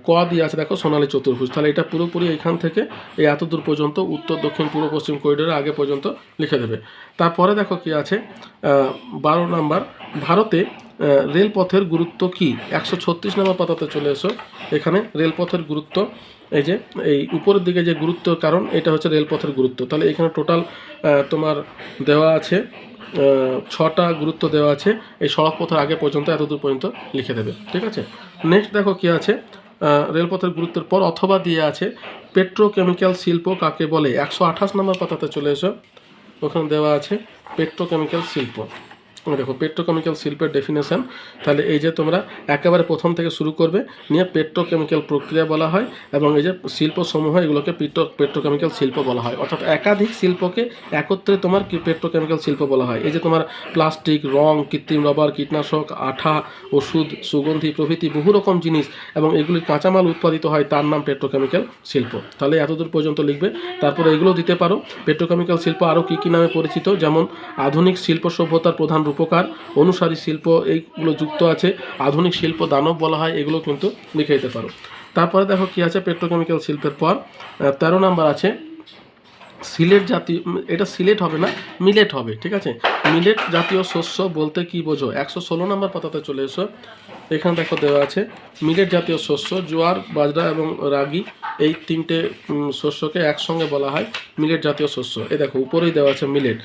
ক দিয়ে আছে দেখো সোনালী চতুর্ভুজ, তাহলে এটা পুরোপুরি এখান থেকে এই এত দূর পর্যন্ত উত্তর দক্ষিণ পূর্ব পশ্চিম করিডোরের আগে পর্যন্ত লিখে দেবে। তারপরে দেখো কি আছে 12 নাম্বার ভারতে রেলপথের গুরুত্ব কি? 136 নম্বর পাতাতে চলে এসো, এখানে রেলপথের গুরুত্ব এই যে এই উপরের দিকে যে গুরুত্ব, কারণ এটা হচ্ছে রেলপথের গুরুত্ব, তাহলে এখানে টোটাল তোমার দেওয়া আছে 6টা গুরুত্ব দেওয়া আছে, এই সড়ক পথের আগে পর্যন্ত এতদূর পর্যন্ত লিখে দেবে, ঠিক আছে? নেক্সট দেখো কি আছে রেলপথের গুরুত্বের পর অথবা দিয়ে আছে পেট্রোকেমিক্যাল শিল্প কাকে বলে? 128 নম্বর পাতাতে চলে এসো, ওখানে দেওয়া আছে পেট্রোকেমিক্যাল শিল্প। দেখো পেট্রোকেমিক্যাল শিল্পের ডেফিনেশন, তাহলে এই যে তোমরা একেবারে প্রথম থেকে শুরু করবে নিয়ে পেট্রোকেমিক্যাল প্রক্রিয়া বলা হয়, এবং এই যে শিল্পসমূহ এগুলোকে পেট্রোকেমিক্যাল শিল্প বলা হয়, অর্থাৎ একাধিক শিল্পকে একত্রে তোমার পেট্রোকেমিক্যাল শিল্প বলা হয়। এই যে তোমার প্লাস্টিক, রং, কৃত্রিম রবার, কীটনাশক, আঠা, ওষুধ, সুগন্ধি প্রভৃতি বহু রকম জিনিস এবং এগুলির কাঁচামাল উৎপাদিত হয়, তার নাম পেট্রোকেমিক্যাল শিল্প। তাহলে এতদূর পর্যন্ত লিখবে। তারপরে এগুলো দিতে পারো পেট্রোকেমিক্যাল শিল্প আরও কী কী নামে পরিচিত, যেমন আধুনিক শিল্প সভ্যতার প্রধান রূপকার, অনুসারী শিল্প, এইগুলো যুক্ত আছে, আধুনিক শিল্প দানব বলা হয়, এগুলো কিন্তু লিখে দিতে পারো। তারপরে দেখো কি আছে পেট্রোকেমিক্যাল শিল্পের পর 13 নাম্বার আছে সিলেট জাতীয়, এটা সিলেট হবে না মিলেট হবে, ঠিক আছে? মিলেট জাতীয় শস্য বলতে কি বোঝো? 116 নম্বর পাতাতে চলে এসো, এখানে দেখো দেওয়া আছে মিলেট জাতীয় শস্য, জোয়ার, বাজরা এবং রাগি এই 3টে শস্যকে একসঙ্গে বলা হয় মিলেট জাতীয় শস্য। এই দেখো উপরেই দেওয়া আছে মিলেট,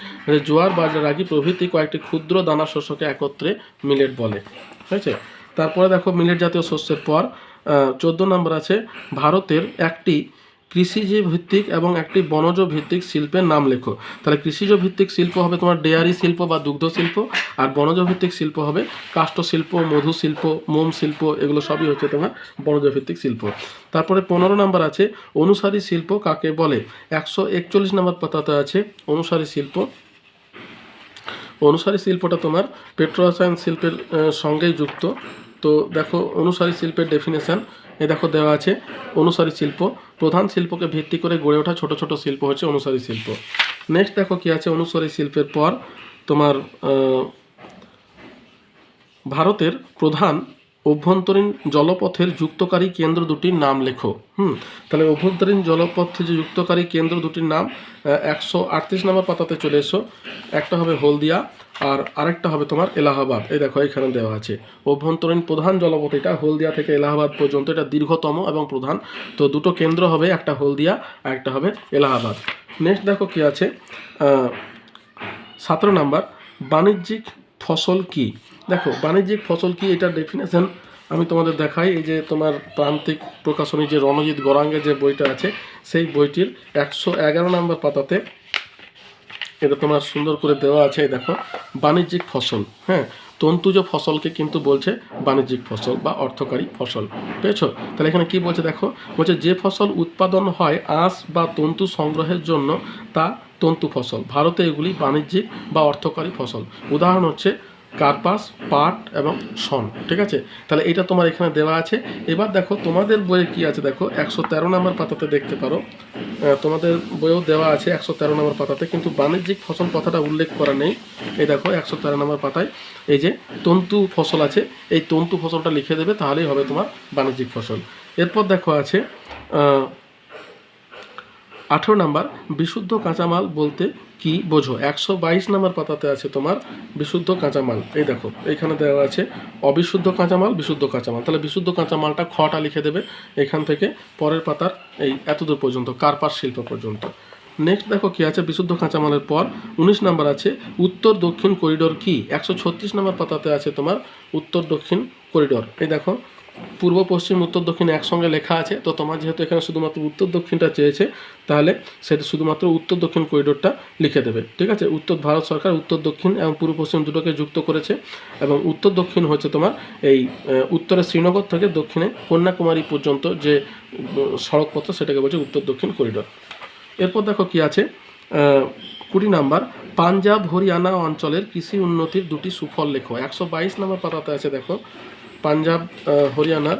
জোয়ার, বাজরা, রাগি প্রভৃতি কয়েকটি ক্ষুদ্র দানা শস্যকে একত্রে মিলেট বলে, ঠিক আছে? তারপরে দেখো মিলেট জাতীয় শস্যের পর 14 নম্বর আছে ভারতের একটি কৃষিজ ভিত্তিক এবং একটি বনজ ভিত্তিক শিল্পের নাম লেখো। তাহলে কৃষিজ ভিত্তিক শিল্প হবে তোমার ডেয়ারি শিল্প বা দুগ্ধ শিল্প, আর বনজ ভিত্তিক শিল্প হবে কাষ্ঠ শিল্প, মধু শিল্প, মোম শিল্প, এগুলো সবই হচ্ছে তোমার বনজ ভিত্তিক শিল্প। তারপরে 15 নম্বর আছে অনুসারী শিল্প কাকে বলে? 141 নম্বর পাতাতে আছে অনুসারী শিল্প। অনুসারী শিল্পটা তোমার পেট্রোরসায়ন শিল্পের সঙ্গেই যুক্ত, তো দেখো অনুসারী শিল্পের ডেফিনেশন এ দেখো দেওয়া আছে। অনুসারী শিল্প প্রধান শিল্পকে ভিত্তি করে গড়ে ওঠা ছোট ছোট শিল্প হচ্ছে অনুসারী শিল্প। নেক্সট দেখো কি আছে অনুসারী শিল্পের পর তোমার ভারতের প্রধান অভ্যন্তরীণ জলপথের যুক্তকারী কেন্দ্র দুটির নাম লেখো। তাহলে অভ্যন্তরীণ জলপথে যে যুক্তকারী কেন্দ্র দুটির নাম 138 নম্বর পাতাতে চলে এসো। একটা হবে হলদিয়া আর আরেকটা হবে তোমার এলাহাবাদ। এই দেখো এখানে দেওয়া আছে অভ্যন্তরীণ প্রধান জলপথ, এটা হলদিয়া থেকে এলাহাবাদ পর্যন্ত, এটা দীর্ঘতম এবং প্রধান। তো দুটো কেন্দ্র হবে, একটা হলদিয়া আর একটা হবে এলাহাবাদ। নেক্সট দেখো কি আছে 17 নাম্বার বাণিজ্যিক ফসল কি। দেখো বাণিজ্যিক ফসল কি, এটার ডেফিনেশন আমি তোমাদের দেখাই। এই যে তোমার প্রান্তিক প্রকাশনী যে রণজিৎ গড়াঙ্গের যে বইটা আছে সেই বইটির 111 নম্বর পাতাতে এটা তোমার সুন্দর করে দেওয়া আছে। দেখো বাণিজ্যিক ফসল, হ্যাঁ, তন্তুজ ফসলকে কিন্তু বলছে বাণিজ্যিক ফসল বা অর্থকারী ফসল, পেয়েছো? তাহলে এখানে কি বলছে দেখো, বলছে যে ফসল উৎপাদন হয় আঁশ বা তন্তু সংগ্রহের জন্য তা তন্তু ফসল। ভারতে এগুলি বাণিজ্যিক বা অর্থকারী ফসল। উদাহরণ হচ্ছে কার্পাস, পাট এবং শন, ঠিক আছে? তাহলে এটা তোমার এখানে দেওয়া আছে। এবার দেখো তোমাদের বইয়ে কি আছে, দেখো 113 নম্বর পাতাতে দেখতে পারো, তোমাদের বইয়েও দেওয়া আছে 113 নম্বর পাতাতে, কিন্তু বাণিজ্যিক ফসল কথাটা উল্লেখ করা নেই। এই দেখো 113 নম্বর পাতায় এই যে তন্তু ফসল আছে, এই তন্তু ফসলটা লিখে দেবে, তাহলেই হবে তোমার বাণিজ্যিক ফসল। এরপর দেখো আছে 18 নাম্বার বিশুদ্ধ কাঁচামাল বলতে কি বোঝো। 122 নাম্বার পাতাতে আছে তোমার বিশুদ্ধ কাঁচামাল। এই দেখো এখানে দেওয়া আছে অবিশুদ্ধ কাঁচামাল, বিশুদ্ধ কাঁচামাল। তাহলে বিশুদ্ধ কাঁচামালটা খটা লিখে দেবে এখান থেকে পরের পাতার এই এতদূর পর্যন্ত, কার্পাস শিল্প পর্যন্ত। নেক্সট দেখো কি আছে বিশুদ্ধ কাঁচামালের পর 19 নাম্বার আছে উত্তর দক্ষিণ করিডোর কি। 136 নম্বর পাতাতে আছে তোমার উত্তর দক্ষিণ করিডোর। এই দেখো পূর্ব পশ্চিম উত্তর দক্ষিণ একসঙ্গে লেখা আছে, তো তোমার যেহেতু এখানে শুধুমাত্র উত্তর দক্ষিণটা চেয়েছে তাহলে সেটা শুধুমাত্র উত্তর দক্ষিণ করিডোরটা লিখে দেবে, ঠিক আছে? উত্তর ভারত সরকার উত্তর দক্ষিণ এবং পূর্ব পশ্চিম দুটোকে যুক্ত করেছে, এবং উত্তর দক্ষিণ হচ্ছে তোমার এই উত্তরে শ্রীনগর থেকে দক্ষিণে কন্যাকুমারী পর্যন্ত যে সড়কপথ সেটাকে বলছে উত্তর দক্ষিণ করিডোর। এরপর দেখো কি আছে 20 নাম্বার পাঞ্জাব হরিয়ানা অঞ্চলের কৃষি উন্নতির দুটি সুফল লেখো। 122 নম্বর পাতাতে আছে দেখো পাঞ্জাব হরিয়ানার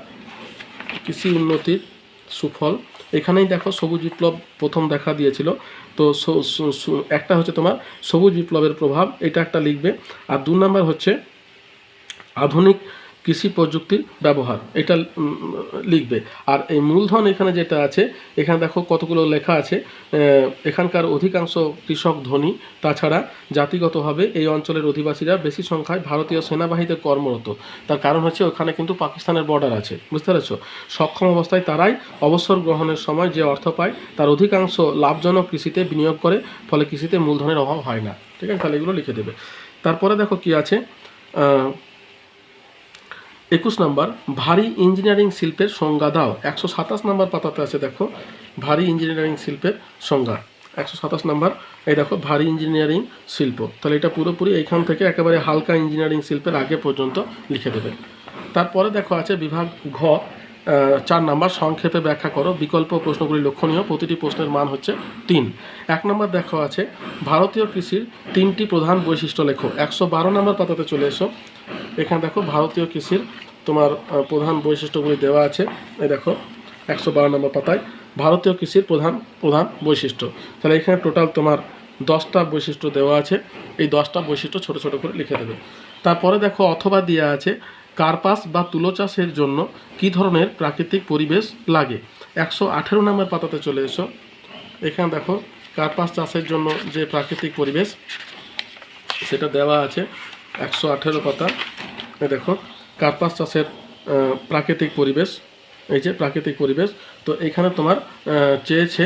কৃষি উন্নতির সুফল। এখানেই দেখো সবুজ বিপ্লব প্রথম দেখা দিয়েছিল, তো একটা হচ্ছে তোমার সবুজ বিপ্লবের প্রভাব, এটা একটা লিখবে। আর 2 নাম্বার হচ্ছে আধুনিক কৃষি প্রযুক্তির ব্যবহার, এটা লিখবে। আর এই মূলধন এখানে যেটা আছে এখানে দেখো কতগুলো লেখা আছে। এখানকার অধিকাংশ কৃষক ধনী, তাছাড়া জাতিগতভাবে এই অঞ্চলের অধিবাসীরা বেশি সংখ্যায় ভারতীয় সেনাবাহিনীতে কর্মরত। তার কারণ হচ্ছে ওখানে কিন্তু পাকিস্তানের বর্ডার আছে, বুঝতে পেরেছো? সক্ষম অবস্থায় তারাই অবসর গ্রহণের সময় যে অর্থ পায় তার অধিকাংশ লাভজনক কৃষিতে বিনিয়োগ করে, ফলে কৃষিতে মূলধনের অভাব হয় না, ঠিক আছে? তাহলে এগুলো লিখে দেবে। তারপরে দেখো কি আছে 21 নাম্বার ভারী ইঞ্জিনিয়ারিং শিল্পের সংজ্ঞা দাও। 127 নাম্বার পাতাতে আছে দেখো ভারী ইঞ্জিনিয়ারিং শিল্পের সংজ্ঞা। 127 নাম্বার এই দেখো ভারী ইঞ্জিনিয়ারিং শিল্প। তাহলে এটা পুরোপুরি এইখান থেকে একেবারে হালকা ইঞ্জিনিয়ারিং শিল্পের আগে পর্যন্ত লিখে দেবে। তারপরে দেখো আছে বিভাগ ঘ 4 নাম্বার সংক্ষেপে ব্যাখ্যা করো। বিকল্প প্রশ্নগুলি লক্ষণীয়, প্রতিটি প্রশ্নের মান হচ্ছে 3। 1 নাম্বার দেখো আছে ভারতীয় কৃষির 3টি প্রধান বৈশিষ্ট্য লেখো। 112 নাম্বার পাতাতে চলে এসো। এখানে দেখো ভারতীয় কৃষির তোমার প্রধান বৈশিষ্ট্যগুলি দেওয়া আছে। এই দেখো 112 নম্বর পাতায় ভারতীয় কৃষির প্রধান বৈশিষ্ট্য। তাহলে এখানে টোটাল তোমার 10টা বৈশিষ্ট্য দেওয়া আছে, এই 10টা বৈশিষ্ট্য ছোট ছোট করে লিখে দেবে। তারপরে দেখো অথবা দেওয়া আছে কার্পাস বা তুলো চাষের জন্য কী ধরনের প্রাকৃতিক পরিবেশ লাগে। 118 নম্বর পাতাতে চলে এসো। এখানে দেখো কার্পাস চাষের জন্য যে প্রাকৃতিক পরিবেশ সেটা দেওয়া আছে 118 পাতা। দেখো কার্পাস চাষের প্রাকৃতিক পরিবেশ, এই যে প্রাকৃতিক পরিবেশ। তো এখানে তোমার চেয়েছে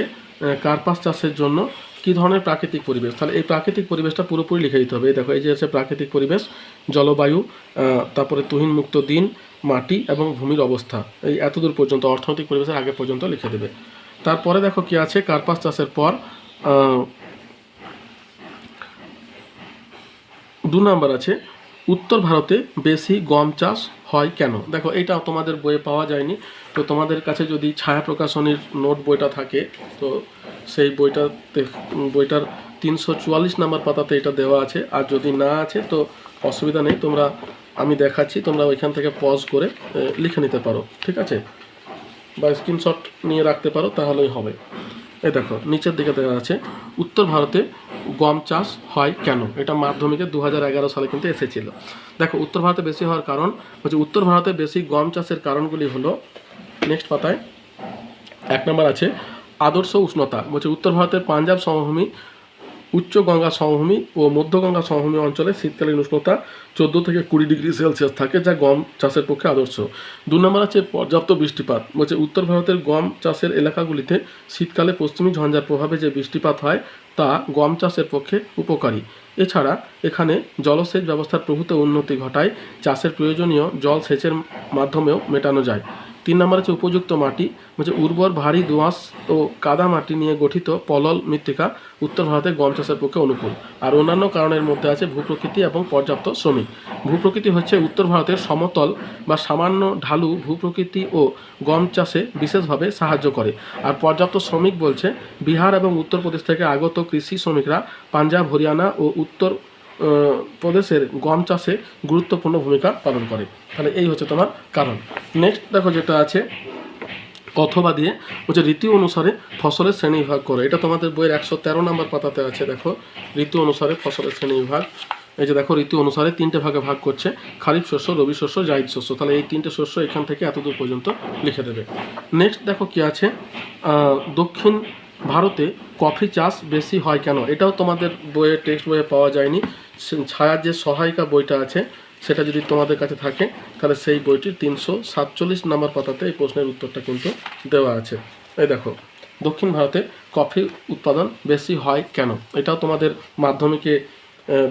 কার্পাস চাষের জন্য কী ধরনের প্রাকৃতিক পরিবেশ, তাহলে এই প্রাকৃতিক পরিবেশটা পুরোপুরি লিখে দিতে হবে। এই দেখো এই যে আছে প্রাকৃতিক পরিবেশ, জলবায়ু, তারপরে তুহিনমুক্ত দিন, মাটি এবং ভূমির অবস্থা, এই এতদূর পর্যন্ত অর্থনৈতিক পরিবেশের আগে পর্যন্ত লিখে দেবে। তারপরে দেখো কি আছে কার্পাস চাষের পর 2 নাম্বার আছে উত্তর ভারতে বেশি গম চাষ হয় কেন। দেখো এইটা তোমাদের বইয়ে পাওয়া যায়নি, তো তোমাদের কাছে যদি ছায়া প্রকাশনীর নোট বইটা থাকে তো সেই বইটার 344 নাম্বার পাতাতে এটা দেওয়া আছে। আর যদি না আছে তো অসুবিধা নেই, তোমরা আমি দেখাচ্ছি, তোমরা ওইখান থেকে পজ করে লিখে নিতে পারো, ঠিক আছে, বা স্ক্রিনশট নিয়ে রাখতে পারো, তাহলেই হবে। এই দেখো নিচের দিকে দেখা যাচ্ছে উত্তর ভারতে গম চাষ হয় কেন, এটা মাধ্যমিকে 2011 সালে কিন্তু এসেছিল। দেখো উত্তর ভারতে বেশি হওয়ার কারণ হচ্ছে, উত্তর ভারতে বেশি গম চাষের কারণগুলি হলো, নেক্সট পাতায় 1 নম্বর আছে আদর্শ উষ্ণতা। বলছে উত্তর ভারতের পাঞ্জাব সমভূমি, উচ্চ গঙ্গা সমভূমি ও মধ্য গঙ্গা সমভূমি অঞ্চলে শীতকালীন উষ্ণতা 14 থেকে 20 ডিগ্রি সেলসিয়াস থাকে, যা গম চাষের পক্ষে আদর্শ। 2 নম্বর আছে পর্যাপ্ত বৃষ্টিপাত। বলছে উত্তর ভারতের গম চাষের এলাকাগুলিতে শীতকালে পশ্চিমী ঝঞ্ঝার প্রভাবে যে বৃষ্টিপাত হয় তা গম চাষের পক্ষে উপকারী। এছাড়া এখানে জলসেচ ব্যবস্থার প্রভূত উন্নতি ঘটায় চাষের প্রয়োজনীয় জল সেচের মাধ্যমেও মেটানো যায়। 3 নম্বর আছে উপযুক্ত মাটি। বলছে উর্বর ভারী দোআঁশ ও কাদা মাটি নিয়ে গঠিত পলল মৃত্তিকা উত্তর ভারতে গম চাষের পক্ষে অনুকূল। আর অন্যান্য কারণের মধ্যে আছে ভূপ্রকৃতি এবং পর্যাপ্ত শ্রমিক। ভূপ্রকৃতি হচ্ছে উত্তর ভারতের সমতল বা সামান্য ঢালু ভূপ্রকৃতি ও গম চাষে বিশেষভাবে সাহায্য করে। আর পর্যাপ্ত শ্রমিক বলছে বিহার এবং উত্তরপ্রদেশ থেকে আগত কৃষি শ্রমিকরা পাঞ্জাব, হরিয়ানা ও উত্তর প্রদেশের গম চাষে গুরুত্বপূর্ণ ভূমিকা পালন করে। তাহলে এই হচ্ছে তোমার কারণ। নেক্সট দেখো যেটা আছে অথবা দিয়ে বলছে ঋতু অনুসারে ফসলের শ্রেণীবিভাগ করো। এটা তোমাদের বইয়ের 113 নম্বর পাতাতে আছে। দেখো ঋতু অনুসারে ফসলের শ্রেণীবিভাগ, এই যে দেখো ঋতু অনুসারে 3টে ভাগে ভাগ করছে, খারিফ শস্য, রবি শস্য, জায়িদ শস্য। তাহলে এই 3টে শস্য এখান থেকে এতদূর পর্যন্ত লিখে দেবে। নেক্সট দেখো কি আছে, দক্ষিণ ভারতে কফি চাষ বেশি হয় কেন, এটাও তোমাদের বইয়ের টেক্সট বইয়ে পাওয়া যায়নি। ছায়ার যে সহায়িকা বইটা আছে সেটা যদি তোমাদের কাছে থাকে তাহলে সেই বইটির 347 নম্বর পাতাতে এই প্রশ্নের উত্তরটা কিন্তু দেওয়া আছে। এই দেখো দক্ষিণ ভারতে কফি উৎপাদন বেশি হয় কেন, এটাও তোমাদের মাধ্যমিকে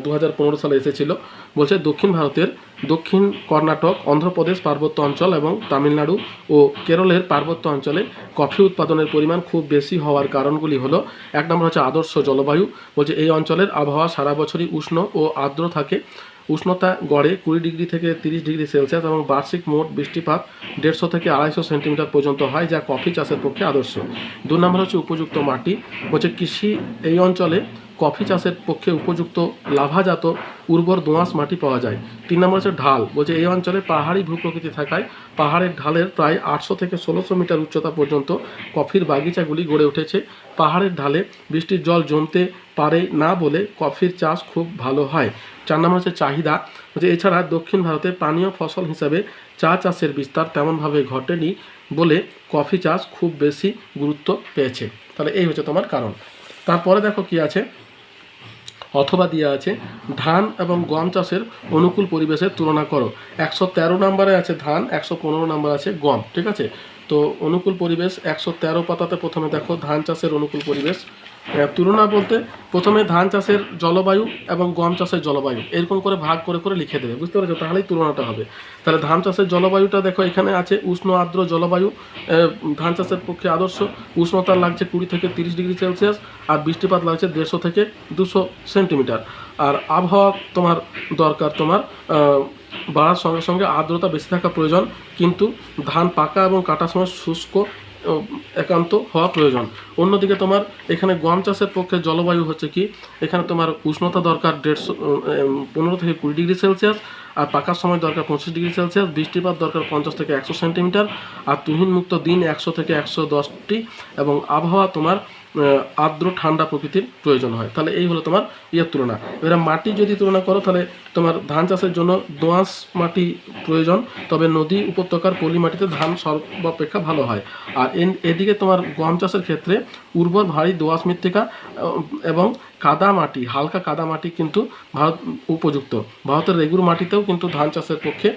2015 সালে এসেছিল। বলছে দক্ষিণ ভারতের দক্ষিণ কর্ণাটক, অন্ধ্রপ্রদেশ পার্বত্য অঞ্চল এবং তামিলনাড়ু ও কেরলের পার্বত্য অঞ্চলে কফি উৎপাদনের পরিমাণ খুব বেশি হওয়ার কারণগুলি হলো, 1 নম্বর হচ্ছে আদর্শ জলবায়ু। বলছে এই অঞ্চলের আবহাওয়া সারা বছরই উষ্ণ ও আর্দ্র থাকে, উষ্ণতা গড়ে 20 ডিগ্রি থেকে 30 ডিগ্রি সেলসিয়াস এবং বার্ষিক মোট বৃষ্টিপাত 150 থেকে 250 সেন্টিমিটার পর্যন্ত হয়, যা কফি চাষের পক্ষে আদর্শ। 2 নম্বর হচ্ছে উপযুক্ত মাটি। বলছে কৃষি এই অঞ্চলে কফি চাষের পক্ষে উপযুক্ত লাভাজাত উর্বর দোআঁশ মাটি পাওয়া যায়। 3 নম্বর হচ্ছে ঢাল। বলছে এই অঞ্চলে পাহাড়ি ভূপ্রকৃতি থাকায় পাহাড়ের ঢালের প্রায় 800 থেকে 1600 মিটার উচ্চতা পর্যন্ত কফির বাগিচাগুলি গড়ে উঠেছে। পাহাড়ের ঢালে বৃষ্টির জল জমতে পারে না বলে কফির চাষ খুব ভালো হয়। 4 নম্বর হচ্ছে চাহিদা। বলছে এছাড়া দক্ষিণ ভারতে পানীয় ফসল হিসাবে চা চাষের বিস্তার তেমনভাবে ঘটেনি বলে কফি চাষ খুব বেশি গুরুত্ব পেয়েছে। তাহলে এই হচ্ছে তোমার কারণ। তারপরে দেখো কি আছে, অথবা দিয়ে আছে ধান এবং গম চাষের অনুকূল পরিবেশের তুলনা করো। 113 নম্বরে আছে ধান, 115 নম্বর আছে গম, ঠিক আছে। তো অনুকূল পরিবেশ 113 পাতাতে প্রথমে দেখো ধান চাষের অনুকূল পরিবেশ তুলনা বলতে প্রথমে ধান চাষের জলবায়ু এবং গম চাষের জলবায়ু এরকম করে ভাগ করে করে লিখে দেবে, বুঝতে পেরেছো, তাহলেই তুলনাটা হবে। তাহলে ধান চাষের জলবায়ুটা দেখো এখানে আছে উষ্ণ আর্দ্র জলবায়ু, ধান চাষের পক্ষে আদর্শ। উষ্ণতা লাগছে 20 থেকে 30 ডিগ্রি সেলসিয়াস আর বৃষ্টিপাত লাগছে 150 থেকে 200 সেন্টিমিটার। আর আবহাওয়া তোমার দরকার তোমার বাড়ার সঙ্গে সঙ্গে আর্দ্রতা বেশি থাকা প্রয়োজন, কিন্তু ধান পাকা এবং কাটার সময় শুষ্ক একান্ত হওয়া প্রয়োজন। অন্যদিকে তোমার এখানে গম চাষের পক্ষে জলবায়ু হচ্ছে কি, এখানে তোমার উষ্ণতা দরকার 15 থেকে 20 ডিগ্রি সেলসিয়াস আর পাকার সময় দরকার 25 ডিগ্রি সেলসিয়াস, বৃষ্টিপাত দরকার 50 থেকে 100 সেন্টিমিটার আর তুহিনমুক্ত দিন 100 থেকে 110টি এবং আবহাওয়া তোমার আর্দ্র ঠান্ডা প্রকৃতির প্রয়োজন হয়। তাহলে এই হলো তোমার তুলনা। এবার মাটি যদি তুলনা করো তাহলে তোমার ধান চাষের জন্য দোআঁশ মাটি প্রয়োজন, তবে নদী উপত্যকার পলি মাটিতে ধান সর্বাপেক্ষা ভালো হয়। আর এদিকে তোমার গম চাষের ক্ষেত্রে উর্বর ভারী দোআঁশ মৃত্তিকা এবং কাদা মাটি, হালকা কাদা মাটি কিন্তু ভারত উপযুক্ত। ভারতের রেগুর মাটিতেও কিন্তু ধান চাষের পক্ষে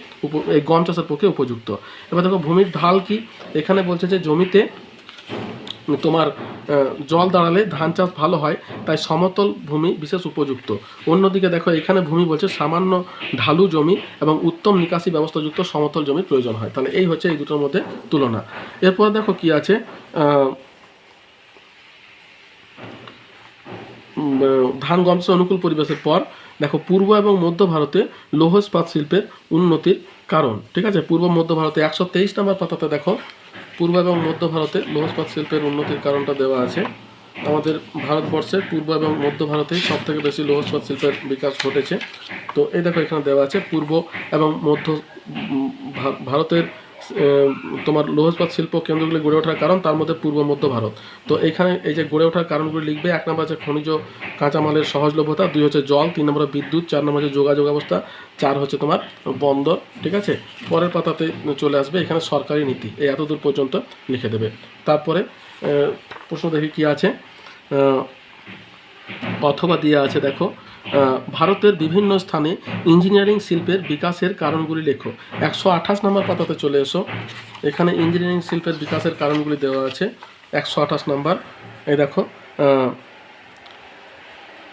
এই গম চাষের পক্ষে উপযুক্ত। এবার দেখো ভূমির ঢাল কি, এখানে বলছে যে জমিতে তোমার জল দাঁড়ালে ধান চাষ ভালো হয়, তাই সমতল ভূমি বিশেষ উপযুক্ত। অন্যদিকে দেখো এখানে ভূমি বলছে সামান্য ঢালু জমি এবং উত্তম নিকাশি ব্যবস্থাযুক্ত সমতল জমির প্রয়োজন হয়। তাহলে এই হচ্ছে এই দুটোর মধ্যে তুলনা। এরপর দেখো কি আছে, ধান গম চাষের অনুকূল পরিবেশের পর দেখো পূর্ব এবং মধ্য ভারতে লৌহ ইস্পাত শিল্পের উন্নতির কারণ, ঠিক আছে। পূর্ব মধ্য ভারতে 123 নম্বর পাতাতে দেখো পূর্ব এবং মধ্য ভারতে লৌহ ইস্পাত শিল্পের উন্নতির কারণটা দেওয়া আছে। আমাদের ভারতবর্ষের পূর্ব এবং মধ্য ভারতেই সব থেকে বেশি লৌহ ইস্পাত শিল্পের বিকাশ ঘটেছে। তো এই দেখো এখানে দেওয়া আছে পূর্ব এবং মধ্য ভারতের তোমার লৌহ ইস্পাত শিল্প কেন্দ্রগুলি গড়ে ওঠার কারণ, তার মধ্যে পূর্ব মধ্য ভারত। তো এখানে এই যে গড়ে ওঠার কারণগুলি লিখবে। 1 নম্বর হচ্ছে খনিজ কাঁচামালের সহজলভ্যতা, 2 হচ্ছে জল, 3 নম্বরে বিদ্যুৎ, 4 নম্বর হচ্ছে যোগাযোগ ব্যবস্থা, 4 হচ্ছে তোমার বন্দর। ঠিক আছে, পরের পাতাতে চলে আসবে এখানে সরকারি নীতি, এই এতদূর পর্যন্ত লিখে দেবে। তারপরে প্রশ্ন দেখি কি আছে, অথবা দিয়ে আছে দেখো, ভারতের বিভিন্ন স্থানে ইঞ্জিনিয়ারিং শিল্পের বিকাশের কারণগুলি লেখো। 128 নম্বর পাতাতে চলে এসো। এখানে ইঞ্জিনিয়ারিং শিল্পের বিকাশের কারণগুলি দেওয়া আছে 128 নম্বর। এই দেখো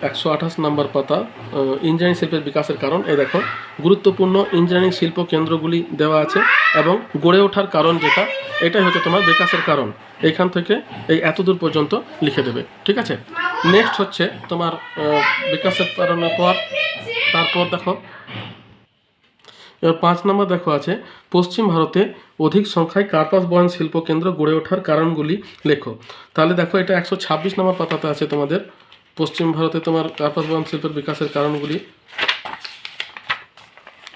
128 নম্বর পাতা, ইঞ্জিনিয়ারিং শিল্পের বিকাশের কারণ। এই দেখো গুরুত্বপূর্ণ ইঞ্জিনিয়ারিং শিল্প কেন্দ্রগুলি দেওয়া আছে এবং গড়ে ওঠার কারণ যেটা, এটাই হচ্ছে তোমার বিকাশের কারণ। এইখান থেকে এই এতদূর পর্যন্ত লিখে দেবে। ঠিক আছে, নেক্সট হচ্ছে তোমার বিকাশের কারণের পর তারপর দেখো এবার 5 নম্বর দেখো আছে পশ্চিম ভারতে অধিক সংখ্যায় কার্পাস বয়ন শিল্প কেন্দ্র গড়ে ওঠার কারণগুলি লেখো। তাহলে দেখো এটা 126 নম্বর পাতাতে আছে তোমাদের, পশ্চিম ভারতে তোমার কার্পাস বয়ন শিল্পের বিকাশের কারণগুলি।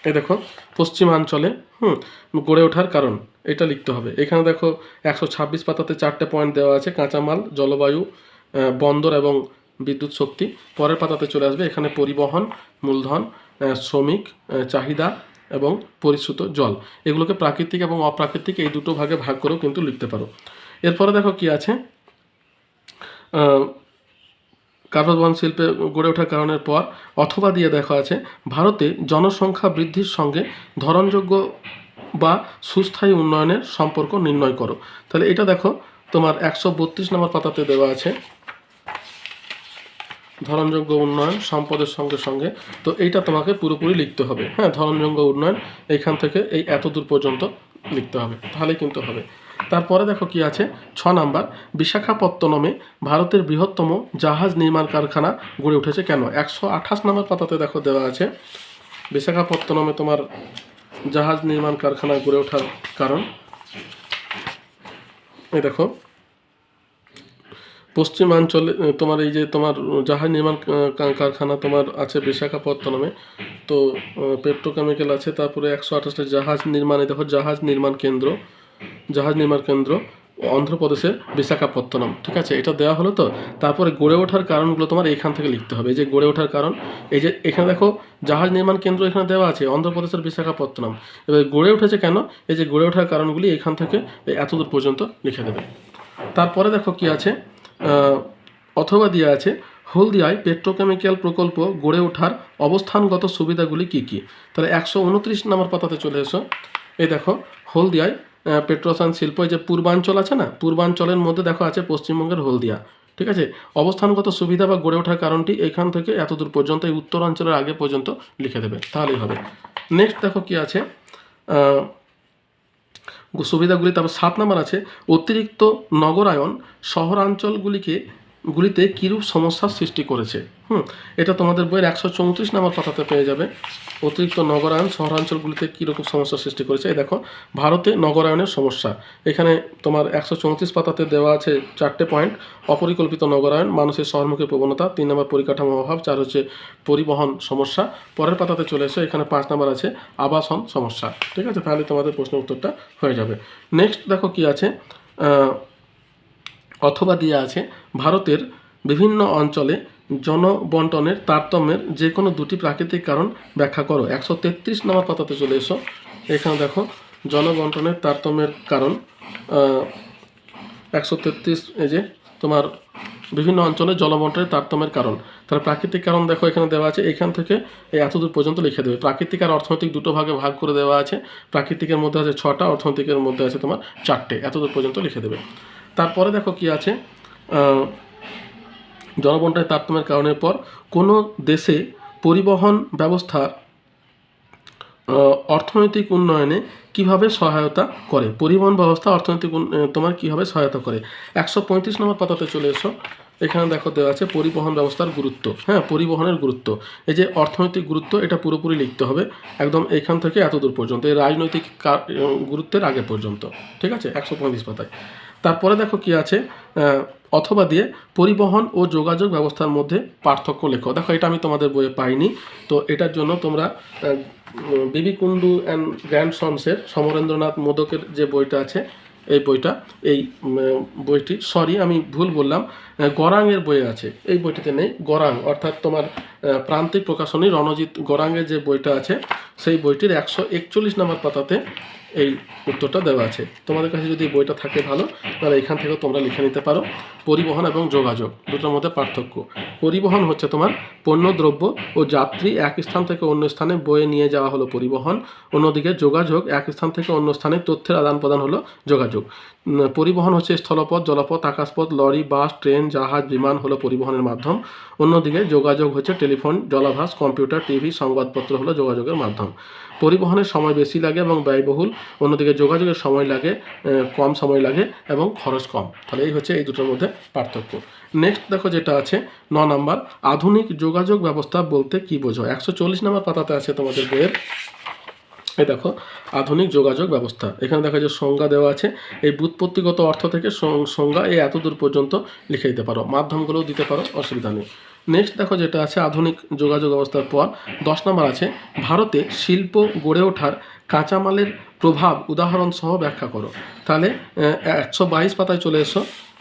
এই দেখো পশ্চিমাঞ্চলে গড়ে ওঠার কারণ, এটা লিখতে হবে। এখানে দেখো 126 পাতাতে 4টে পয়েন্ট দেওয়া আছে, কাঁচামাল, জলবায়ু, বন্দর এবং বিদ্যুৎ শক্তি। পরের পাতাতে চলে আসবে এখানে পরিবহন, মূলধন, শ্রমিক, চাহিদা এবং পরিশ্রুত জল। এগুলোকে প্রাকৃতিক এবং অপ্রাকৃতিক এই দুটো ভাগে ভাগ করেও কিন্তু লিখতে পারো। এরপরে দেখো কি আছে, কার্পাস বয়ন শিল্পে গড়ে ওঠার কারণের পর অথবা দিয়ে দেখা আছে ভারতে জনসংখ্যা বৃদ্ধির সঙ্গে ধরনযোগ্য বা সুস্থায়ী উন্নয়নের সম্পর্ক নির্ণয় করো। তাহলে এটা দেখো তোমার 132 নম্বর পাতাতে দেওয়া আছে, ধরনযোগ্য উন্নয়ন সম্পদের সঙ্গে সঙ্গে। তো এইটা তোমাকে পুরোপুরি লিখতে হবে। হ্যাঁ, ধরনযোগ্য উন্নয়ন এইখান থেকে এই এতদূর পর্যন্ত লিখতে হবে, তাহলেই কিন্তু হবে। তারপরে দেখো কি আছে, 6 নাম্বার বিশাখাপত্তনমে ভারতের বৃহত্তম জাহাজ নির্মাণ কারখানা গড়ে উঠেছে কেন। 128 নম্বর পাতাতে দেখো দেওয়া আছে বিশাখাপত্তনমে তোমার জাহাজ নির্মাণ কারখানা গড়ে ওঠার কারণ। এই দেখো পশ্চিমাঞ্চলে তোমার এই যে তোমার জাহাজ নির্মাণ কারখানা তোমার আছে বিশাখাপত্তনমে। তো পেট্রোকেমিক্যাল আছে, তারপরে 128টা জাহাজ নির্মাণ। দেখো জাহাজ নির্মাণ কেন্দ্র অন্ধ্রপ্রদেশের বিশাখাপত্তনম। ঠিক আছে, এটা দেওয়া হলো। তো তারপরে গড়ে ওঠার কারণগুলো তোমার এইখান থেকে লিখতে হবে। এই যে গড়ে ওঠার কারণ, এই যে এখানে দেখো জাহাজ নির্মাণ কেন্দ্র এখানে দেওয়া আছে অন্ধ্রপ্রদেশের বিশাখাপত্তনম। এবার গড়ে উঠেছে কেন, এই যে গড়ে ওঠার কারণগুলি এখান থেকে এতদূর পর্যন্ত লিখে দেবে। তারপরে দেখো কি আছে, অথবা দিয়ে আছে হলদিয়ায় পেট্রোকেমিক্যাল প্রকল্প গড়ে ওঠার অবস্থানগত সুবিধাগুলি কি কি। তাহলে 129 নম্বর পাতাতে চলে এসো। এই দেখো হলদিয়ায় পেট্রোসান শিল্প, এই যে পূর্বাঞ্চল আছে না, পূর্বাঞ্চলের মধ্যে দেখো আছে পশ্চিমবঙ্গের হলদিয়া। ঠিক আছে, অবস্থানগত সুবিধা বা গড়ে ওঠার কারণটি এখান থেকে এতদূর পর্যন্ত এই উত্তরাঞ্চলের আগে পর্যন্ত লিখে দেবে, তাহলেই হবে। নেক্সট দেখো কি আছে সুবিধাগুলি। তারপর 7 নম্বর আছে অতিরিক্ত নগরায়ন শহরাঞ্চলগুলিতে কীরূপ সমস্যার সৃষ্টি করেছে। এটা তোমাদের বইয়ের 134 নম্বর পাতাতে পেয়ে যাবে। অতিরিক্ত নগরায়ন শহরাঞ্চলগুলিতে কীরকম সমস্যার সৃষ্টি করেছে। এই দেখো ভারতে নগরায়নের সমস্যা, এখানে তোমার 134 পাতাতে দেওয়া আছে 4টে পয়েন্ট। অপরিকল্পিত নগরায়ন, মানুষের শহরমুখী প্রবণতা, 3 নম্বর পরিকাঠামো অভাব, 4 হচ্ছে পরিবহন সমস্যা। পরের পাতাতে চলে এসে এখানে 5 নম্বর আছে আবাসন সমস্যা। ঠিক আছে, তাহলে তোমাদের প্রশ্নের উত্তরটা হয়ে যাবে। নেক্সট দেখো কি আছে, অথবা দিয়ে আছে ভারতের বিভিন্ন অঞ্চলে জনবন্টনের তারতম্যের যে কোনো দুটি প্রাকৃতিক কারণ ব্যাখ্যা করো। 133 নম্বর পাতাতে চলে এসো। এখানে দেখো জনবন্টনের তারতম্যের কারণ 133, এই যে তোমার বিভিন্ন অঞ্চলে জলবন্টনের তারতম্যের কারণ। তাহলে প্রাকৃতিক কারণ দেখো এখানে দেওয়া আছে, এখান থেকে এই এতদূর পর্যন্ত লিখে দেবে। প্রাকৃতিক আর অর্থনৈতিক দুটো ভাগে ভাগ করে দেওয়া আছে। প্রাকৃতিকের মধ্যে আছে 6টা, অর্থনৈতিকের মধ্যে আছে তোমার 4টে, এতদূর পর্যন্ত লিখে দেবে। তারপরে দেখো কি আছে, জনবন্টনের তারতম্যের কারণের পর কোনো দেশে পরিবহন ব্যবস্থার অর্থনৈতিক উন্নয়নে কিভাবে সহায়তা করে। পরিবহন ব্যবস্থা অর্থনৈতিক তোমার কীভাবে সহায়তা করে। 135 নম্বর পাতাতে চলে এসো। এখানে দেখো দেওয়া আছে পরিবহন ব্যবস্থার গুরুত্ব। হ্যাঁ, পরিবহনের গুরুত্ব, এই যে অর্থনৈতিক গুরুত্ব, এটা পুরোপুরি লিখতে হবে একদম এখান থেকে এতদূর পর্যন্ত, এই রাজনৈতিক গুরুত্বের আগে পর্যন্ত। ঠিক আছে, 135 পাতায়। তারপরে দেখো কি আছে, অথবা দিয়ে পরিবহন ও যোগাযোগ ব্যবস্থার মধ্যে পার্থক্য লেখো। দেখো এটা আমি তোমাদের বইয়ে পাইনি, তো এটার জন্য তোমরা বিবি কুন্ডু অ্যান্ড গ্র্যান্ডসন্সের সমরেন্দ্রনাথ মোদকের যে বইটা আছে এই বইটা, এই বইটি, সরি আমি ভুল বললাম, গরাঙের বইয়ে আছে, এই বইটিতে নেই। গরাং অর্থাৎ তোমার প্রান্তিক প্রকাশনী রণজিৎ গরাঙের যে বইটা আছে সেই বইটির 141 নম্বর পাতাতে এই উত্তরটা দেওয়া আছে। তোমাদের কাছে যদি বইটা থাকে ভালো, তাহলে এখান থেকেও তোমরা লিখে নিতে পারো। পরিবহন এবং যোগাযোগ দুটোর মধ্যে পার্থক্য। পরিবহন হচ্ছে তোমার পণ্যদ্রব্য ও যাত্রী এক স্থান থেকে অন্য স্থানে বয়ে নিয়ে যাওয়া হলো পরিবহন। অন্যদিকে যোগাযোগ এক স্থান থেকে অন্য স্থানে তথ্যের আদান প্রদান হলো যোগাযোগ। পরিবহন হচ্ছে স্থলপথ, জলপথ, আকাশপথ, লরি, বাস, ট্রেন, জাহাজ, বিমান হলো পরিবহনের মাধ্যম। অন্যদিকে যোগাযোগ হচ্ছে টেলিফোন, জলাভাষ, কম্পিউটার, টিভি, সংবাদপত্র হলো যোগাযোগের মাধ্যম। পরিবহনের সময় বেশি লাগে এবং ব্যয়বহুল, অন্যদিকে যোগাযোগের সময় লাগে কম সময় লাগে এবং খরচ কম। তাহলে এই হচ্ছে এই দুটোর মধ্যে পার্থক্য। নেক্সট দেখো যেটা আছে 9 নাম্বার, আধুনিক যোগাযোগ ব্যবস্থা বলতে কি বোঝো? 140 নম্বর পাতাতে আছে তোমাদের বইয়ের। এই দেখো আধুনিক যোগাযোগ ব্যবস্থা, এখানে দেখো যে সংজ্ঞা দেওয়া আছে। এই ব্যুৎপত্তিগত অর্থ থেকে সংজ্ঞা এই এতদূর পর্যন্ত লিখে দিতে পারো, মাধ্যমগুলোও দিতে পারো, অসুবিধা নেই। নেক্সট দেখো যেটা আছে আধুনিক যোগাযোগ ব্যবস্থার পর 10 নম্বর আছে, ভারতে শিল্প গড়ে ওঠার কাঁচামালের প্রভাব উদাহরণ সহ ব্যাখ্যা করো। তাহলে 122 পাতায় চলে এসো।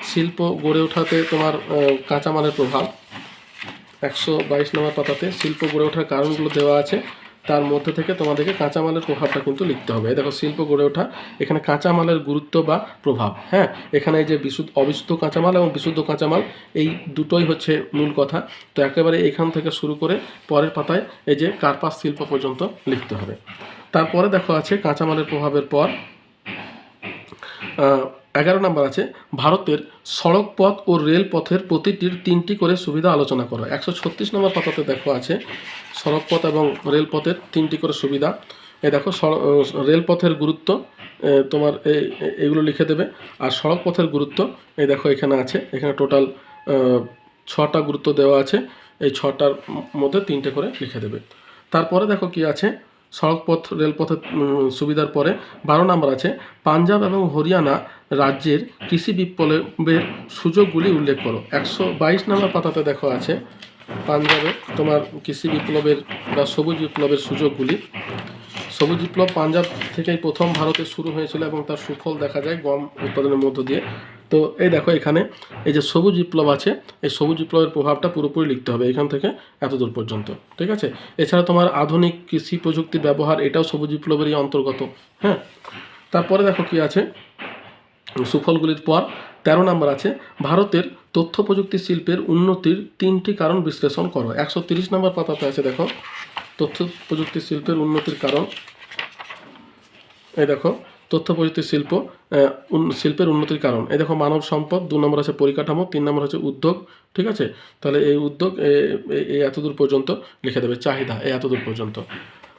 শিল্প গড়ে ওঠাতে তোমার কাঁচামালের প্রভাব 122 নম্বর পাতাতে শিল্প গড়ে ওঠার কারণগুলো দেওয়া আছে, তার মধ্যে থেকে তোমাদেরকে কাঁচামালের প্রভাবটা কিন্তু লিখতে হবে। দেখো শিল্প গড়ে ওঠা, এখানে কাঁচামালের গুরুত্ব বা প্রভাব। হ্যাঁ, এখানে এই যে অবিশুদ্ধ কাঁচামাল এবং বিশুদ্ধ কাঁচামাল এই দুটোই হচ্ছে মূল কথা। তো একেবারে এখান থেকে শুরু করে পরের পাতায় এই যে কার্পাস শিল্প পর্যন্ত লিখতে হবে। তারপরে দেখো আছে কাঁচামালের প্রভাবের পর 11 নম্বর আছে, ভারতের সড়ক পথ ও রেলপথের প্রতিটির 3টি করে সুবিধা আলোচনা করো। 136 নম্বর পাতাতে দেখো আছে সড়কপথ এবং রেলপথের 3টি করে সুবিধা। এই দেখো রেলপথের গুরুত্ব তোমার এইগুলো লিখে দেবে। আর সড়ক পথের গুরুত্ব এই দেখো এখানে আছে, এখানে টোটাল 6টা গুরুত্ব দেওয়া আছে, এই 6টার মধ্যে 3টে করে লিখে দেবে। তারপরে দেখো কি আছে, সড়কপথ রেলপথের সুবিধার পরে 12 নম্বর আছে, পাঞ্জাব এবং হরিয়ানা রাজ্যের কৃষি বিপ্লবের সুযোগগুলি উল্লেখ করো। 122 নম্বর পাতাতে দেখো আছে পাঞ্জাবে তোমার কৃষি বিপ্লবের বা সবুজ বিপ্লবের সুযোগগুলি। সবুজ বিপ্লব পাঞ্জাব থেকেই প্রথম ভারতে শুরু হয়েছিল এবং তার সুফল দেখা যায় গম উৎপাদনের মধ্য দিয়ে। তো এই দেখো এখানে এই যে সবুজ বিপ্লব আছে, এই সবুজ বিপ্লবের প্রভাবটা পুরোপুরি লিখতে হবে এখান থেকে এতদূর পর্যন্ত, ঠিক আছে। এছাড়া তোমার আধুনিক কৃষি প্রযুক্তির ব্যবহার, এটাও সবুজ বিপ্লবেরই অন্তর্গত। হ্যাঁ, তারপরে দেখো কি আছে সুফলগুলির পর 13 নম্বর আছে, ভারতের তথ্য প্রযুক্তি শিল্পের উন্নতির 3টি কারণ বিশ্লেষণ করো। 130 নম্বর পাতাতে আছে দেখো তথ্য প্রযুক্তি শিল্পের উন্নতির কারণ। এই দেখো তথ্য প্রযুক্তি শিল্পের উন্নতির কারণ। এই দেখো মানব সম্পদ, 2 নম্বর আছে পরিকাঠামো, 3 নম্বর হচ্ছে উদ্যোগ, ঠিক আছে। তাহলে এই উদ্যোগ এই এতদূর পর্যন্ত লিখে দেবে, চাহিদা এই এতদূর পর্যন্ত।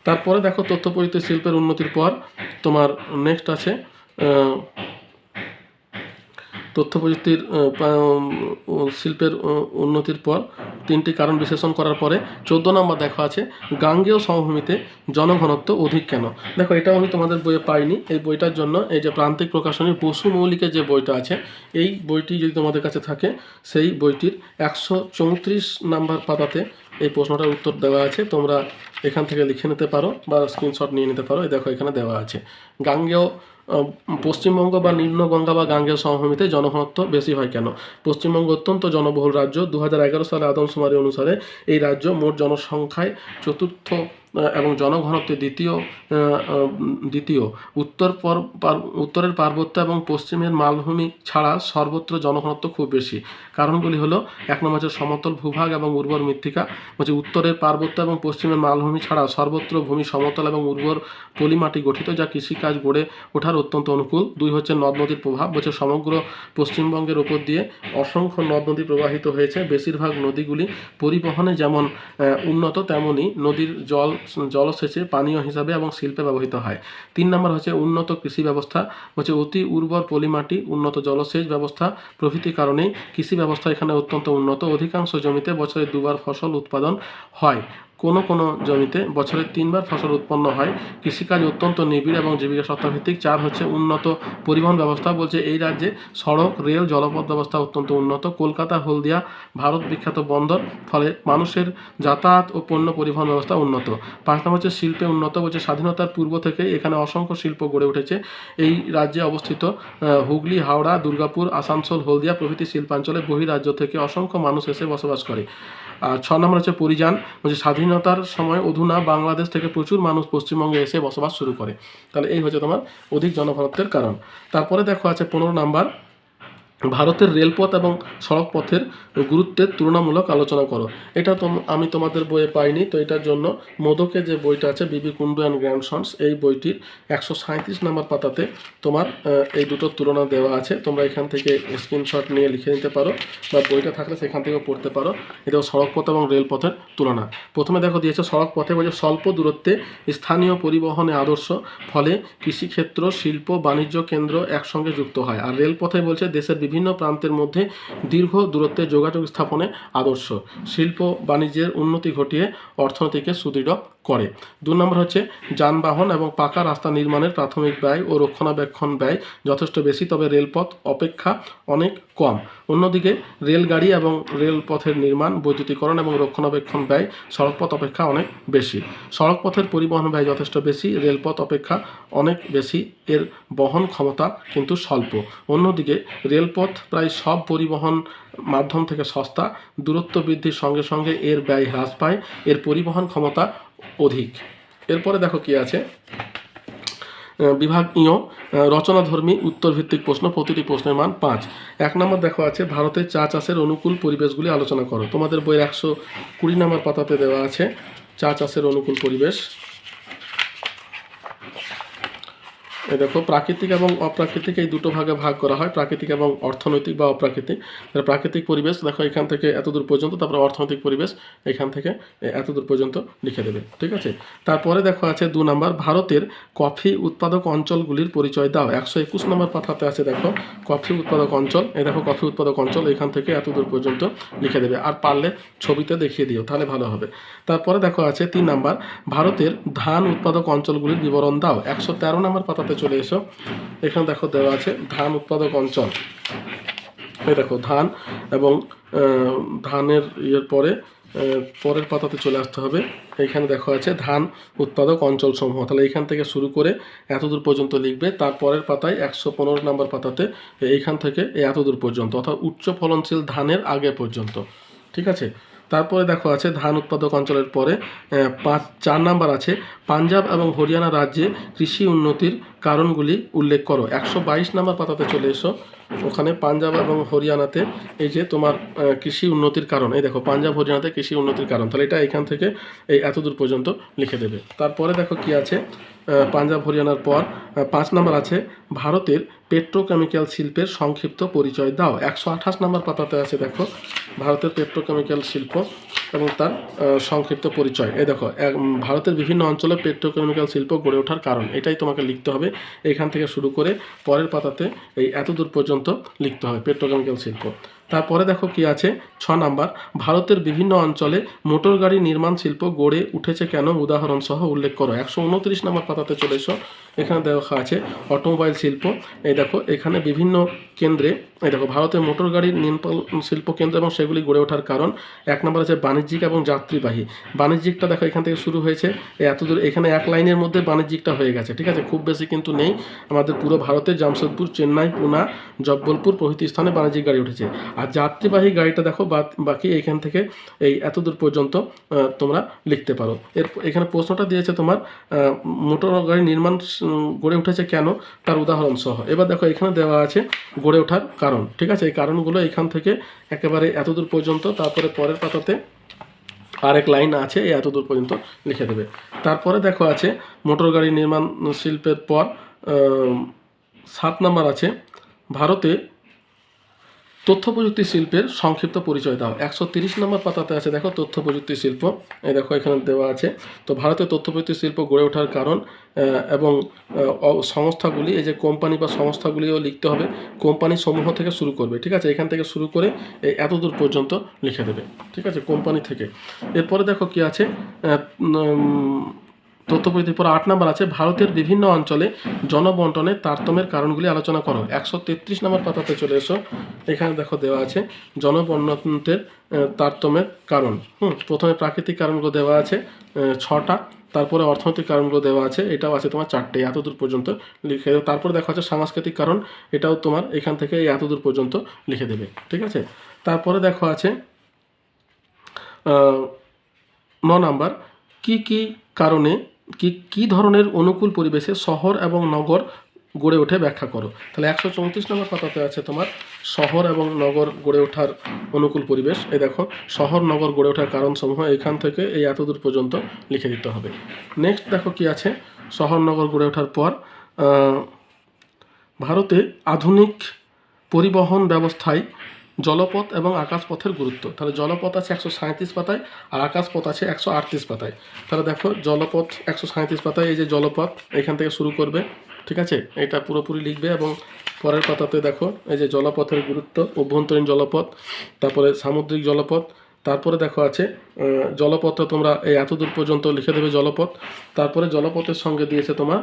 তারপরে দেখো তথ্য প্রযুক্তি শিল্পের উন্নতির পর তোমার নেক্সট আছে তথ্য প্রযুক্তির শিল্পের উন্নতির পর 3টি কারণ বিশ্লেষণ করার পরে 14 নম্বর দেখো আছে, গাঙ্গেয় সমভূমিতে জনঘনত্ব অধিক কেন? দেখো এটাও আমি তোমাদের বইয়ে পাইনি, এই বইটার জন্য এই যে প্রান্তিক প্রকাশনীর বসু মৌলিকের যে বইটা আছে, এই বইটি যদি তোমাদের কাছে থাকে সেই বইটির 134 নম্বর পাতাতে এই প্রশ্নটার উত্তর দেওয়া আছে। তোমরা এখান থেকে লিখে নিতে পারো বা স্ক্রিনশট নিয়ে নিতে পারো। এই দেখো এখানে দেওয়া আছে গাঙ্গেয় পশ্চিমবঙ্গ বা নিম্ন গঙ্গা বা গাঙ্গেয় সমভূমিতে জনঘনত্ব বেশি হয় কেন? পশ্চিমবঙ্গ অত্যন্ত জনবহুল রাজ্য। 2011 সালে আদমশুমারি অনুসারে এই রাজ্য মোট জনসংখ্যায় চতুর্থ এবং জনঘনত্বে দ্বিতীয়। উত্তরের পার্বত্য এবং পশ্চিমের মালভূমি ছাড়া সর্বত্র জনঘনত্ব খুব বেশি। কারণগুলি হলো 1 নম্বর হচ্ছে সমতল ভূভাগ এবং উর্বর মৃত্তিকা, হচ্ছে উত্তরের পার্বত্য এবং পশ্চিমের মালভূমি ছাড়া সর্বত্র ভূমি সমতল এবং উর্বর পলিমাটি গঠিত, যা কৃষিকাজ গড়ে ওঠার অত্যন্ত অনুকূল। 2 হচ্ছে নদ নদীর প্রভাব, হচ্ছে সমগ্র পশ্চিমবঙ্গের ওপর দিয়ে অসংখ্য নদ নদী প্রবাহিত হয়েছে। বেশিরভাগ নদীগুলি পরিবহনে যেমন উন্নত, তেমনই নদীর জলসেচে, পানীয় হিসাবে এবং শিল্পে ব্যবহৃত হয়। 3 নম্বর হচ্ছে উন্নত কৃষি ব্যবস্থা, হচ্ছে অতি উর্বর পলিমাটি, উন্নত জলসেচ ব্যবস্থা প্রভৃতি কারণেই কৃষি ব্যবস্থা এখানে অত্যন্ত উন্নত। অধিকাংশ জমিতে বছরে 2বার ফসল উৎপাদন হয়। কোনো কোনো জমিতে বছরে 3বার ফসল উৎপন্ন হয়। কৃষিকাজ অত্যন্ত নিবিড় এবং জীবিকা সত্তাভিত্তিক। 4 হচ্ছে উন্নত পরিবহন ব্যবস্থা, বলছে এই রাজ্যে সড়ক, রেল, জলপথ ব্যবস্থা অত্যন্ত উন্নত। কলকাতা, হলদিয়া ভারত বিখ্যাত বন্দর, ফলে মানুষের যাতায়াত ও পণ্য পরিবহন ব্যবস্থা উন্নত। 5 নম্বর হচ্ছে শিল্পে উন্নত, বলছে স্বাধীনতার পূর্ব থেকে এখানে অসংখ্য শিল্প গড়ে উঠেছে। এই রাজ্যে অবস্থিত হুগলি, হাওড়া, দুর্গাপুর, আসানসোল, হলদিয়া প্রভৃতি শিল্পাঞ্চলে বহিরাজ্য থেকে অসংখ্য মানুষ এসে বসবাস করে। আর 6 নম্বর হচ্ছে পরিযান, বলছে স্বাধীনতার সময় অধুনা বাংলাদেশ থেকে প্রচুর মানুষ পশ্চিমবঙ্গে এসে বসবাস শুরু করে। তাহলে এই হচ্ছে তোমার অধিক জনঘনত্বের কারণ। তারপরে দেখো আছে 15 নাম্বার, ভারতের রেলপথ এবং সড়ক পথের গুরুত্বের তুলনামূলক আলোচনা করো। এটা আমি তোমাদের বইয়ে পাইনি, তো এটার জন্য মোদকের যে বইটা আছে বিবি কুন্ডু অ্যান্ড গ্র্যান্ডসন্স, এই বইটির 137 নম্বর পাতাতে তোমার এই দুটোর তুলনা দেওয়া আছে। তোমরা এখান থেকে স্ক্রিনশট নিয়ে লিখে নিতে পারো, বা বইটা থাকলে সেখান থেকেও পড়তে পারো। এটা সড়ক পথ এবং রেলপথের তুলনা। প্রথমে দেখো দিয়েছে সড়ক পথে, বলছে স্বল্প দূরত্বে স্থানীয় পরিবহনে আদর্শ, ফলে কৃষিক্ষেত্র, শিল্প, বাণিজ্য কেন্দ্র একসঙ্গে যুক্ত হয়। আর রেলপথে বলছে দেশের বিভিন্ন প্রান্তের মধ্যে দীর্ঘ দূরত্বে যোগাযোগ স্থাপনে আদর্শ, শিল্প বাণিজ্যের উন্নতি ঘটিয়ে অর্থনীতিকে সুদৃঢ় করে। 2 নম্বর হচ্ছে যানবাহন এবং পাকা রাস্তা নির্মাণের প্রাথমিক ব্যয় ও রক্ষণাবেক্ষণ ব্যয় যথেষ্ট বেশি, তবে রেলপথ অপেক্ষা অনেক কম। অন্যদিকে রেলগাড়ি এবং রেলপথের নির্মাণ, বৈদ্যুতিকরণ এবং রক্ষণাবেক্ষণ ব্যয় সড়কপথ অপেক্ষা অনেক বেশি। সড়কপথের পরিবহন ব্যয় যথেষ্ট বেশি, রেলপথ অপেক্ষা অনেক বেশি, এর বহন ক্ষমতা কিন্তু স্বল্প। অন্যদিকে রেলপথ প্রায় সব পরিবহন মাধ্যম থেকে সস্তা, দূরত্ব বৃদ্ধির সঙ্গে সঙ্গে এর ব্যয় হ্রাস পায়, এর পরিবহন ক্ষমতা অধিক। এরপরে দেখো কি আছে, বিভাগ ইয় রচনাধর্মী উত্তরভিত্তিক প্রশ্ন, প্রতিটি প্রশ্নের মান 5। 1 নম্বর দেখো আছে ভারতের চা চাষের অনুকূল পরিবেশগুলি আলোচনা করো। তোমাদের বইয়ের 120 নম্বর পাতাতে দেওয়া আছে চা চাষের অনুকূল পরিবেশ। এই দেখো প্রাকৃতিক এবং অপ্রাকৃতিক এই দুটো ভাগে ভাগ করা হয়, প্রাকৃতিক এবং অর্থনৈতিক বা অপ্রাকৃতিক। প্রাকৃতিক পরিবেশ দেখো এখান থেকে এতদূর পর্যন্ত, তারপরে অর্থনৈতিক পরিবেশ এখান থেকে এতদূর পর্যন্ত লিখে দেবে, ঠিক আছে। তারপরে দেখো আছে 2 নম্বর, ভারতের কফি উৎপাদক অঞ্চলগুলির পরিচয় দাও। 121 নম্বর পাতাতে আছে দেখো কফি উৎপাদক অঞ্চল। এই দেখো কফি উৎপাদক অঞ্চল এখান থেকে এতদূর পর্যন্ত লিখে দেবে, আর পারলে ছবিতে দেখিয়ে দিও, তাহলে ভালো হবে। তারপরে দেখো আছে 3 নম্বর, ভারতের ধান উৎপাদক অঞ্চলগুলির বিবরণ দাও। 113 নম্বর পাতাতে চলে এসো, এখানে দেখো দেওয়া আছে ধান উৎপাদক অঞ্চল। এই দেখো ধান এবং ধানের পরের পাতাতে চলে আসতে হবে। এইখানে দেখো আছে ধান উৎপাদক অঞ্চল সমূহ, তাহলে এইখান থেকে শুরু করে এতদূর পর্যন্ত লিখবে। তারপরের পাতায় 115 নম্বর পাতাতে এইখান থেকে এতদূর পর্যন্ত, অর্থাৎ উচ্চ ফলনশীল ধানের আগে পর্যন্ত, ঠিক আছে। তারপরে দেখো আছে ধান উৎপাদক অঞ্চলের পরে 4 নাম্বার আছে পাঞ্জাব এবং হরিয়ানা রাজ্যে কৃষি উন্নতির কারণগুলি উল্লেখ করো। 122 নাম্বার পাতাতে চলে এসো, ওখানে পাঞ্জাব এবং হরিয়ানাতে এই যে তোমার কৃষি উন্নতির কারণ, এই দেখো পাঞ্জাব হরিয়ানাতে কৃষি উন্নতির কারণ, তাহলে এটা এখান থেকে এই এতদূর পর্যন্ত লিখে দেবে। তারপরে দেখো কি আছে, পাঞ্জাব হরিয়ানার পর 5 নাম্বার আছে ভারতের পেট্রোকেমিক্যাল শিল্পের সংক্ষিপ্ত পরিচয় দাও। 128 নম্বর পাতাতে আছে দেখো ভারতের পেট্রোকেমিক্যাল শিল্প এবং তার সংক্ষিপ্ত পরিচয়। এই দেখো ভারতের বিভিন্ন অঞ্চলে পেট্রোকেমিক্যাল শিল্প গড়ে ওঠার কারণ, এটাই তোমাকে লিখতে হবে। এখান থেকে শুরু করে পরের পাতাতে এই এতদূর পর্যন্ত লিখতে হবে পেট্রোকেমিক্যাল শিল্প। তারপরে দেখো কি আছে 6 নাম্বার, ভারতের বিভিন্ন অঞ্চলে মোটর গাড়ি নির্মাণ শিল্প গড়ে উঠেছে কেন, উদাহরণ সহ উল্লেখ করো। 129 নম্বর পাতাতে চলে এসো, এখানে দেখা আছে অটোমোবাইল শিল্প। এই দেখো এখানে বিভিন্ন কেন্দ্রে, এই দেখো ভারতের মোটর গাড়ির নির্মাণ শিল্প কেন্দ্র এবং সেগুলি গড়ে ওঠার কারণ। 1 নম্বর আছে বাণিজ্যিক এবং যাত্রীবাহী। বাণিজ্যিকটা দেখো এখান থেকে শুরু হয়েছে এতদূর, এখানে এক লাইনের মধ্যে বাণিজ্যিকটা হয়ে গেছে, ঠিক আছে, খুব বেশি কিন্তু নেই। আমাদের পুরো ভারতের জামশেদপুর, চেন্নাই, পুনা, জব্বলপুর প্রভৃতি স্থানে বাণিজ্যিক গাড়ি উঠেছে। আর যাত্রীবাহী গাড়িটা দেখো বাকি এইখান থেকে এই এতদূর পর্যন্ত তোমরা লিখতে পারো। এখানে প্রশ্নটা দিয়েছে তোমার মোটর গাড়ি নির্মাণ গড়ে উঠেছে কেন, তার উদাহরণ সহ। এবার দেখো এখানে দেওয়া আছে গড়ে ওঠার কারণ, ঠিক আছে, এই কারণগুলো এখান থেকে একেবারে এতদূর পর্যন্ত, তারপরে পরের পাতাতে আরেক লাইন আছে এই এতদূর পর্যন্ত লিখে দেবে। তারপরে দেখো আছে মোটর গাড়ি নির্মাণ শিল্পের পর 7 নাম্বার আছে ভারতে তথ্য প্রযুক্তি শিল্পের সংক্ষিপ্ত পরিচয় দাও। 130 নম্বর পাতাতে আছে দেখো তথ্য প্রযুক্তি শিল্প, এই দেখো এখানে দেওয়া আছে। তো ভারতের তথ্য প্রযুক্তি শিল্প গড়ে ওঠার কারণ এবং সংস্থাগুলি, এই যে কোম্পানি বা সংস্থাগুলিও লিখতে হবে, কোম্পানি সমূহ থেকে শুরু করবে, ঠিক আছে, এখান থেকে শুরু করে এই এতদূর পর্যন্ত লিখে দেবে, ঠিক আছে, কোম্পানি থেকে। এরপরে দেখো কি আছে, তথ্য প্রযুক্তির পর 8 নম্বর আছে ভারতের বিভিন্ন অঞ্চলে জনবন্টনের তারতম্যের কারণগুলি আলোচনা করো। 133 নম্বর পাতাতে চলে এসো, এখানে দেখো দেওয়া আছে জনবন্টনের তারতম্যের কারণ। প্রথমে প্রাকৃতিক কারণগুলো দেওয়া আছে 6টা, তারপরে অর্থনৈতিক কারণগুলো দেওয়া আছে, এটাও আছে তোমার 4টে, এতদূর পর্যন্ত লিখে দেবে। তারপরে দেখো আছে সাংস্কৃতিক কারণ, এটাও তোমার এখান থেকে এই এতদূর পর্যন্ত লিখে দেবে, ঠিক আছে। তারপরে দেখো আছে 9 নাম্বার কি কারণে কি ধরনের অনুকূল পরিবেশে শহর এবং নগর গড়ে ওঠে ব্যাখ্যা করো। তাহলে 134 নম্বর পাতাতে আছে তোমার শহর এবং নগর গড়ে ওঠার অনুকূল পরিবেশ। এই দেখো শহর নগর গড়ে ওঠার কারণসমূহ এইখান থেকে এই এতদূর পর্যন্ত লিখে দিতে হবে। নেক্সট দেখো কি আছে, শহর নগর গড়ে ওঠার পর ভারতে আধুনিক পরিবহন ব্যবস্থায় জলপথ এবং আকাশপথের গুরুত্ব। তাহলে জলপথ আছে 137 পাতায় আর আকাশপথ আছে 138 পাতায়। তাহলে দেখো জলপথ 137 পাতায়, এই যে জলপথ এখান থেকে শুরু করবে, ঠিক আছে, এটা পুরোপুরি লিখবে। এবং পরের পাতাতে দেখো এই যে জলপথের গুরুত্ব, অভ্যন্তরীণ জলপথ, তারপরে সামুদ্রিক জলপথ, তারপরে দেখো আছে জলপথটা তোমরা এই এতদূর পর্যন্ত লিখে দেবে জলপথ। তারপরে জলপথের সঙ্গে দিয়েছে তোমার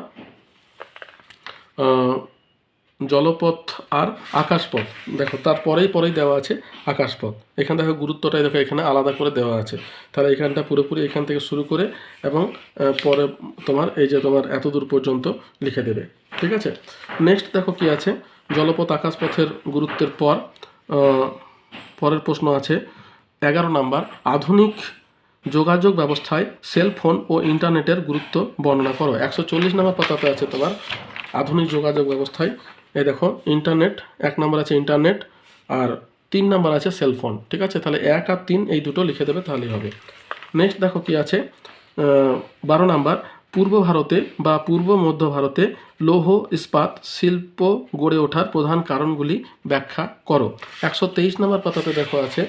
জলপথ আর আকাশপথ, দেখো পরেই দেওয়া আছে আকাশপথ। এখানে দেখো গুরুত্বটাই দেখো এখানে আলাদা করে দেওয়া আছে। তাহলে এখানটা পুরোপুরি এখান থেকে শুরু করে এবং পরে তোমার এই যে তোমার এতদূর পর্যন্ত লিখে দেবে, ঠিক আছে। নেক্সট দেখো কি আছে, জলপথ আকাশপথের গুরুত্বের পর পরের প্রশ্ন আছে 11 নাম্বার আধুনিক যোগাযোগ ব্যবস্থায় সেলফোন ও ইন্টারনেটের গুরুত্ব বর্ণনা করো। 140 নম্বর পাতাতে আছে তোমার আধুনিক যোগাযোগ ব্যবস্থায়, এই দেখো ইন্টারনেট 1 নম্বর আছে ইন্টারনেট, আর 3 নম্বর আছে সেলফোন, ঠিক আছে। তাহলে 1 আর 3 এই দুটো লিখে দেবে তাহলেই হবে। নেক্সট দেখো কি আছে 12 নাম্বার পূর্ব ভারতে বা পূর্ব মধ্য ভারতে লৌহ ইস্পাত শিল্প গড়ে ওঠার প্রধান কারণগুলি ব্যাখ্যা করো। 123 নম্বর পাতাতে দেখো আছে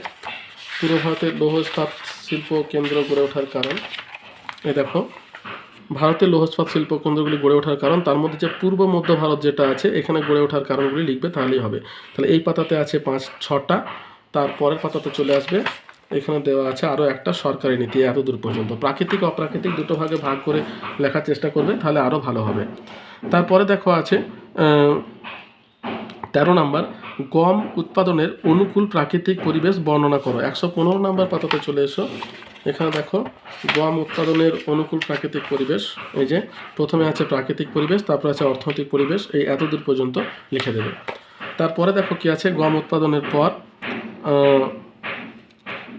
পূর্ব ভারতের লৌহ ইস্পাত শিল্প কেন্দ্র গড়ে ওঠার কারণ। এই দেখো ভারতের লৌহ ইস্পাত শিল্প কেন্দ্রগুলি গড়ে ওঠার কারণ, তার মধ্যে যে পূর্ব মধ্য ভারত যেটা আছে এখানে গড়ে ওঠার কারণগুলি লিখবে তাহলেই হবে। তাহলে এই পাতাতে আছে 5-6টা, তারপরের পাতাতে চলে আসবে, এখানে দেওয়া আছে আরও একটা সরকারি নীতি এতদূর পর্যন্ত। প্রাকৃতিক অপ্রাকৃতিক দুটো ভাগে ভাগ করে লেখার চেষ্টা করবে তাহলে আরও ভালো হবে। তারপরে দেখো আছে 13 নাম্বার গম উৎপাদনের অনুকূল প্রাকৃতিক পরিবেশ বর্ণনা করো। 115 নাম্বার পাতাতে চলে এসো, এখানে দেখো গম উৎপাদনের অনুকূল প্রাকৃতিক পরিবেশ, এই যে প্রথমে আছে প্রাকৃতিক পরিবেশ, তারপর আছে অর্থনৈতিক পরিবেশ, এই এতদূর পর্যন্ত লিখে দেবে। তারপরে দেখো কি আছে গম উৎপাদনের পর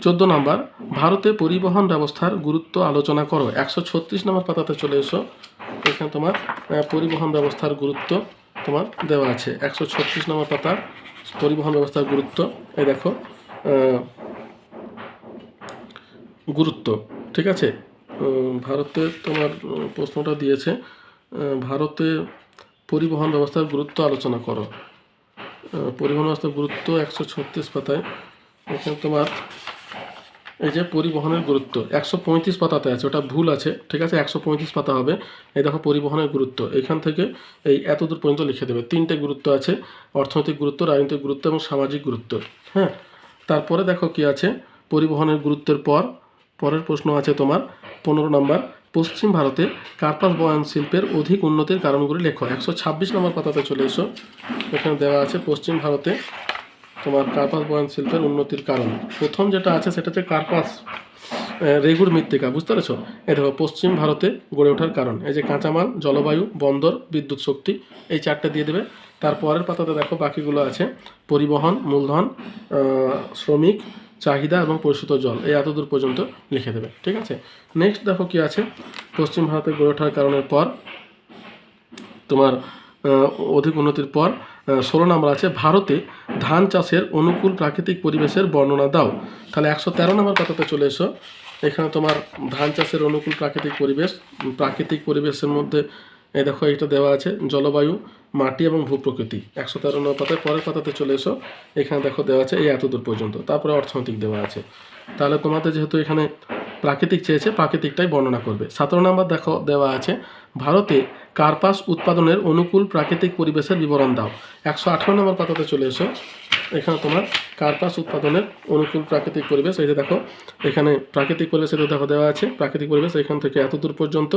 14 নাম্বার ভারতে পরিবহন ব্যবস্থার গুরুত্ব আলোচনা করো। 136 নম্বর পাতাতে চলে এসো, এখানে তোমার পরিবহন ব্যবস্থার গুরুত্ব তোমার দেওয়া আছে। 136 নম্বর পাতা পরিবহন ব্যবস্থার গুরুত্ব, এই দেখো গুরুত্ব, ঠিক আছে। ভারতে তোমার প্রশ্নটা দিয়েছে ভারতে পরিবহন ব্যবস্থার গুরুত্ব আলোচনা করো। পরিবহন ব্যবস্থার গুরুত্ব 136 পাতায়, এখানে তোমার এই যে পরিবহনের গুরুত্ব 135 পাতাতে আছে, ওটা ভুল আছে, ঠিক আছে, 135 পাতা হবে। এই দেখো পরিবহনের গুরুত্ব এখান থেকে এই এতদূর পর্যন্ত লিখে দেবে। 3টে গুরুত্ব আছে, অর্থনৈতিক গুরুত্ব, রাজনৈতিক গুরুত্ব এবং সামাজিক গুরুত্ব। হ্যাঁ, তারপরে দেখো কি আছে পরিবহনের গুরুত্বের পরের প্রশ্ন আছে তোমার 15 নম্বর পশ্চিম ভারতে কার্পাস বয়ন শিল্পের অধিক উন্নতির কারণগুলি লেখো। 126 নম্বর পাতাতে চলে এসো, এখানে দেওয়া আছে পশ্চিম ভারতে তোমার কার্পাস বয়ন শিল্পের উন্নতির কারণ। প্রথম যেটা আছে সেটা হচ্ছে কার্পাস রেগুর মৃত্তিকা, বুঝতে পেরেছো। এই দেখো পশ্চিম ভারতে গড়ে ওঠার কারণ, এই যে কাঁচামাল, জলবায়ু, বন্দর, বিদ্যুৎ শক্তি, এই 4টে দিয়ে দেবে। তারপরের পাতাতে দেখো বাকিগুলো আছে পরিবহন, মূলধন, শ্রমিক, চাহিদা এবং পরিশোধিত জল, এই এতদূর পর্যন্ত লিখে দেবে, ঠিক আছে। নেক্সট দেখো কি আছে পশ্চিম ভারতে গড়ে ওঠার কারণের পর তোমার অধিক উন্নতির পর 16 নম্বর আছে ভারতে ধান চাষের অনুকূল প্রাকৃতিক পরিবেশের বর্ণনা দাও। তাহলে 113 নম্বর পাতাতে চলে এসো, এখানে তোমার ধান চাষের অনুকূল প্রাকৃতিক পরিবেশের মধ্যে এই দেখো এইটা দেওয়া আছে জলবায়ু, মাটি এবং ভূপ্রকৃতি। 113 নম্বর পাতায় পরের পাতাতে চলে এসো, এখানে দেখো দেওয়া আছে এই এতদূর পর্যন্ত, তারপরে অর্থনৈতিক দেওয়া আছে। তাহলে তোমাদের যেহেতু এখানে প্রাকৃতিক চেয়েছে, প্রাকৃতিকটাই বর্ণনা করবে। 17 নম্বর দেখো দেওয়া আছে ভারতে কার্পাস উৎপাদনের অনুকূল প্রাকৃতিক পরিবেশের বিবরণ দাও। 118 নম্বর পাতাতে চলে এসো, এখানে তোমার কার্পাস উৎপাদনের অনুকূল প্রাকৃতিক পরিবেশ, এই যে দেখো এখানে প্রাকৃতিক পরিবেশ এটা দেখো দেওয়া আছে, প্রাকৃতিক পরিবেশ এখান থেকে এতদূর পর্যন্ত,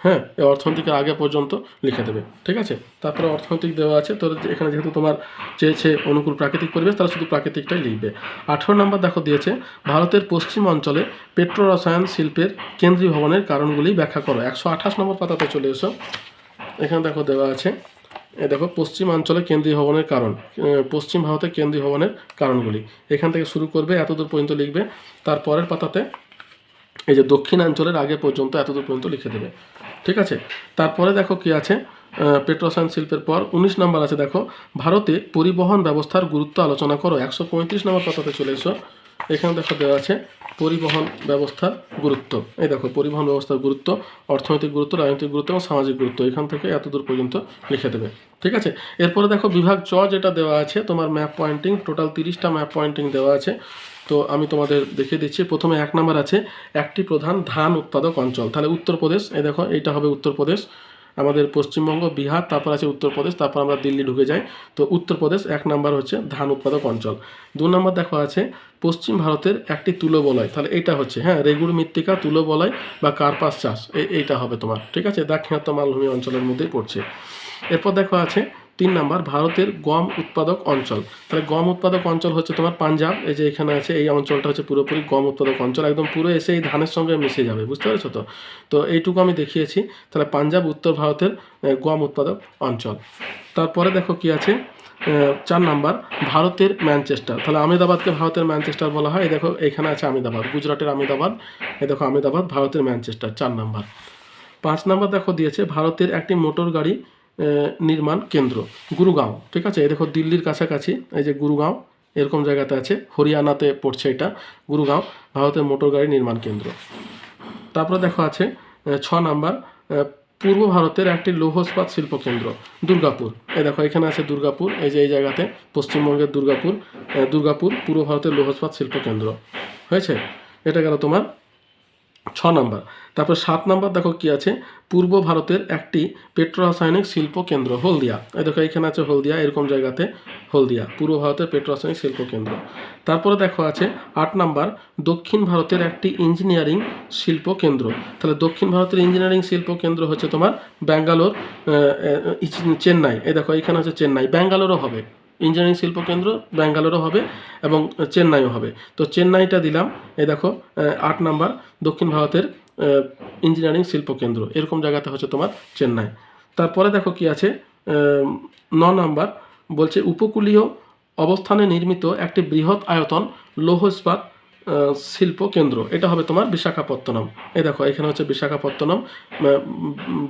হ্যাঁ, এই অর্থনৈতিকের আগে পর্যন্ত লিখে দেবে, ঠিক আছে। তারপরে অর্থনৈতিক দেওয়া আছে, তো এখানে যেহেতু তোমার চেয়েছে অনুকূল প্রাকৃতিক পরিবেশ, তাহলে শুধু প্রাকৃতিকটাই লিখবে। 18 নম্বর দেখো দিয়েছে ভারতের পশ্চিম অঞ্চলে পেট্রো রসায়ন শিল্পের কেন্দ্রীয় ভবনের কারণগুলি ব্যাখ্যা করো। 128 নম্বর পাতাতে চলে এসো, এখানে দেখো দেওয়া আছে, দেখো পশ্চিম অঞ্চলে কেন্দ্রীয় ভবনের কারণ, পশ্চিম ভারতের কেন্দ্রীয় ভবনের কারণগুলি, এখান থেকে শুরু করবে, এতদূর পর্যন্ত লিখবে। তারপরের পাতাতে এই যে দক্ষিণাঞ্চলের আগে পর্যন্ত এতদূর পর্যন্ত লিখে দেবে, ঠিক আছে। তারপরে দেখো কি আছে, পেট্রোরসায়ন শিল্পের পর 19 নম্বর আছে, দেখো ভারতে পরিবহন ব্যবস্থার গুরুত্ব আলোচনা করো। 135 নম্বর পাতাতে চলে এসো, এখানে দেখো দেওয়া আছে পরিবহন ব্যবস্থার গুরুত্ব, এই দেখো পরিবহন ব্যবস্থার গুরুত্ব, অর্থনৈতিক গুরুত্ব, রাজনৈতিক গুরুত্ব এবং সামাজিক গুরুত্ব, এখান থেকে এতদূর পর্যন্ত লিখে দেবে, ঠিক আছে। এরপরে দেখো বিভাগ চ যেটা দেওয়া আছে তোমার ম্যাপ পয়েন্টিং, টোটাল 30টা ম্যাপ পয়েন্টিং দেওয়া আছে। তো আমি তোমাদের দেখিয়ে দিচ্ছি। প্রথমে 1 নম্বর আছে একটি প্রধান ধান উৎপাদক অঞ্চল, তাহলে উত্তরপ্রদেশ, এই দেখো এইটা হবে উত্তরপ্রদেশ, আমাদের পশ্চিমবঙ্গ, বিহার, তারপর আছে উত্তরপ্রদেশ, তারপর আমরা দিল্লি ঢুকে যাই। তো উত্তরপ্রদেশ 1 নম্বর হচ্ছে ধান উৎপাদক অঞ্চল। 2 নম্বর দেখো আছে পশ্চিম ভারতের একটি তুলো বলয়, তাহলে এইটা হচ্ছে, হ্যাঁ, রেগুড় মৃত্তিকা, তুলো বলয় বা কার্পাস চাষ, এইটা হবে তোমার, ঠিক আছে, দাক্ষিণাত্য মালভূমি অঞ্চলের মধ্যেই পড়ছে। এরপর দেখো আছে 3 নম্বর ভারতের গম উৎপাদক অঞ্চল, তাহলে গম উৎপাদক অঞ্চল হচ্ছে তোমার পাঞ্জাব, এই যে এখানে আছে এই অঞ্চলটা হচ্ছে পুরোপুরি গম উৎপাদক অঞ্চল, একদম পুরো এসে এই ধানের সঙ্গে মিশে যাবে, বুঝতে পেরেছো তো। তো এইটুকু আমি দেখিয়েছি, তাহলে পাঞ্জাব উত্তর ভারতের গম উৎপাদক অঞ্চল। তারপরে দেখো কি আছে, 4 নম্বর ভারতের ম্যানচেস্টার, তাহলে আহমেদাবাদকে ভারতের ম্যানচেস্টার বলা হয়, এই দেখো এখানে আছে আহমেদাবাদ, গুজরাটের আহমেদাবাদ, এই দেখো আহমেদাবাদ ভারতের ম্যানচেস্টার, 4 নম্বর। 5 নম্বর দেখো দিয়েছে ভারতের একটি মোটর গাড়ি নির্মাণ কেন্দ্র গুরুগাঁও, ঠিক আছে, এই দেখো দিল্লির কাছাকাছি, এই যে গুরুগাঁও এরকম জায়গাতে আছে, হরিয়ানাতে পড়ছে এটা, গুরুগাঁও ভারতের মোটর গাড়ি নির্মাণ কেন্দ্র। তারপরে দেখো আছে 6 নম্বর পূর্ব ভারতের একটি লৌহ ইস্পাত শিল্প কেন্দ্র দুর্গাপুর, এই দেখো এখানে আছে দুর্গাপুর, এই যে এই জায়গাতে পশ্চিমবঙ্গের দুর্গাপুর, দুর্গাপুর পূর্ব ভারতের লৌহ ইস্পাত শিল্প কেন্দ্র হয়েছে, এটা গেল তোমার 6 নম্বর। তারপর 7 নম্বর দেখো কি আছে পূর্ব ভারতের একটি পেট্রো রাসায়নিক শিল্প কেন্দ্র হলদিয়া, এই দেখো এখানে আছে হলদিয়া, এরকম জায়গাতে হলদিয়া পূর্ব ভারতের পেট্রো রাসায়নিক শিল্প কেন্দ্র। তারপরে দেখো আছে 8 নম্বর দক্ষিণ ভারতের একটি ইঞ্জিনিয়ারিং শিল্প কেন্দ্র, তাহলে দক্ষিণ ভারতের ইঞ্জিনিয়ারিং শিল্প কেন্দ্র হচ্ছে তোমার ব্যাঙ্গালোর, চেন্নাই, এই দেখো এখানে হচ্ছে চেন্নাই, ব্যাঙ্গালোরও হবে, ইঞ্জিনিয়ারিং শিল্প কেন্দ্র ব্যাঙ্গালোরও হবে এবং চেন্নাইও হবে, তো চেন্নাইটা দিলাম, এই দেখো 8 নম্বর দক্ষিণ ভারতের ইঞ্জিনিয়ারিং শিল্প কেন্দ্র, এরকম জায়গাতে হচ্ছে তোমার চেন্নাই। তারপরে দেখো কি আছে 9 নম্বর বলছে উপকূলীয় অবস্থানে নির্মিত একটি বৃহৎ আয়তন লৌহ ইস্পাত শিল্প কেন্দ্র, এটা হবে তোমার বিশাখাপত্তনম, এই দেখো এখানে হচ্ছে বিশাখাপত্তনম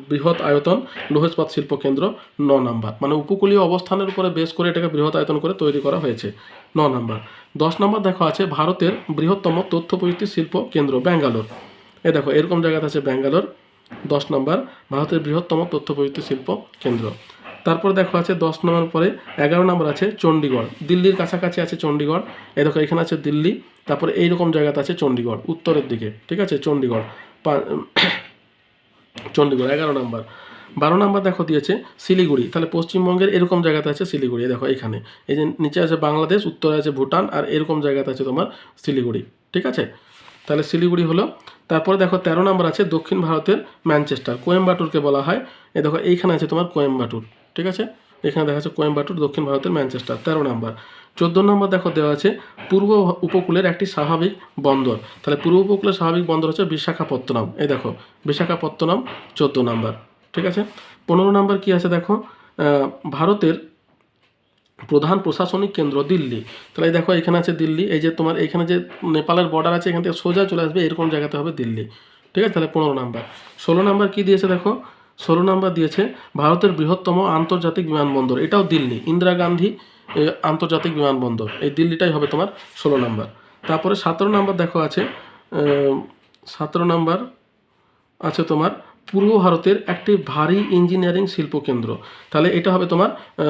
বৃহৎ আয়তন লৌহ ইস্পাত শিল্প কেন্দ্র 9 নম্বর, মানে উপকূলীয় অবস্থানের উপরে বেশ করে এটাকে বৃহৎ আয়তন করে তৈরি করা হয়েছে 9 নম্বর। 10 নম্বর দেখো আছে ভারতের বৃহত্তম তথ্য প্রযুক্তি শিল্প কেন্দ্র ব্যাঙ্গালোর, এই দেখো এরকম জায়গাতে আছে ব্যাঙ্গালোর, 10 নম্বর ভারতের বৃহত্তম তথ্য প্রযুক্তি শিল্প কেন্দ্র। তারপর দেখো আছে 10 নম্বর পরে 11 নম্বর আছে চণ্ডীগড়, দিল্লির কাছাকাছি আছে চণ্ডীগড়, এই দেখো এখানে আছে দিল্লি, তারপরে এইরকম জায়গাতে আছে চণ্ডীগড় উত্তরের দিকে, ঠিক আছে, চণ্ডীগড় চণ্ডীগড় 11 নম্বর। 12 নম্বর দেখো দিয়েছে শিলিগুড়ি, তাহলে পশ্চিমবঙ্গের এরকম জায়গাতে আছে শিলিগুড়ি, দেখো এখানে এই যে নিচে আছে বাংলাদেশ, উত্তরে আছে ভুটান, আর এরকম জায়গাতে আছে তোমার শিলিগুড়ি, ঠিক আছে, তাহলে শিলিগুড়ি হলো। তারপরে দেখো 13 নম্বর আছে দক্ষিণ ভারতের ম্যানচেস্টার, কোয়েম্বাটুরকে বলা হয়, এই দেখো এইখানে আছে তোমার কোয়েম্বাটুর, ঠিক আছে, এখানে দেখা যাচ্ছে কোয়েম্বাটুর দক্ষিণ ভারতের ম্যানচেস্টার 13 নম্বর। 14 নম্বর দেখো দেওয়া আছে পূর্ব উপকূলের একটি স্বাভাবিক বন্দর, তাহলে পূর্ব উপকূলের স্বাভাবিক বন্দর হচ্ছে বিশাখাপত্তনম, এই দেখো বিশাখাপত্তনম 14 নম্বর, ঠিক আছে। 15 নম্বর কি আছে দেখো ভারতের প্রধান প্রশাসনিক কেন্দ্র দিল্লি, তাহলে দেখো এখানে আছে দিল্লি, এই যে তোমার এখানে যে নেপালের বর্ডার আছে এখান থেকে সোজা চলে আসবে এরকম জায়গাতে হবে দিল্লি, ঠিক আছে, তাহলে 15 নম্বর। 16 নম্বর কী দিয়েছে দেখো 16 নম্বর দিয়েছে ভারতের বৃহত্তম আন্তর্জাতিক বিমানবন্দর, এটাও দিল্লি, ইন্দিরা গান্ধী আন্তর্জাতিক বিমানবন্দর, এই দিল্লিটাই হবে তোমার 16 নম্বর। তারপরে 17 নম্বর দেখো আছে 17 নম্বর আছে তোমার পূর্ব ভারতের একটি ভারী ইঞ্জিনিয়ারিং শিল্পকেন্দ্র। তাহলে এটা হবে তোমার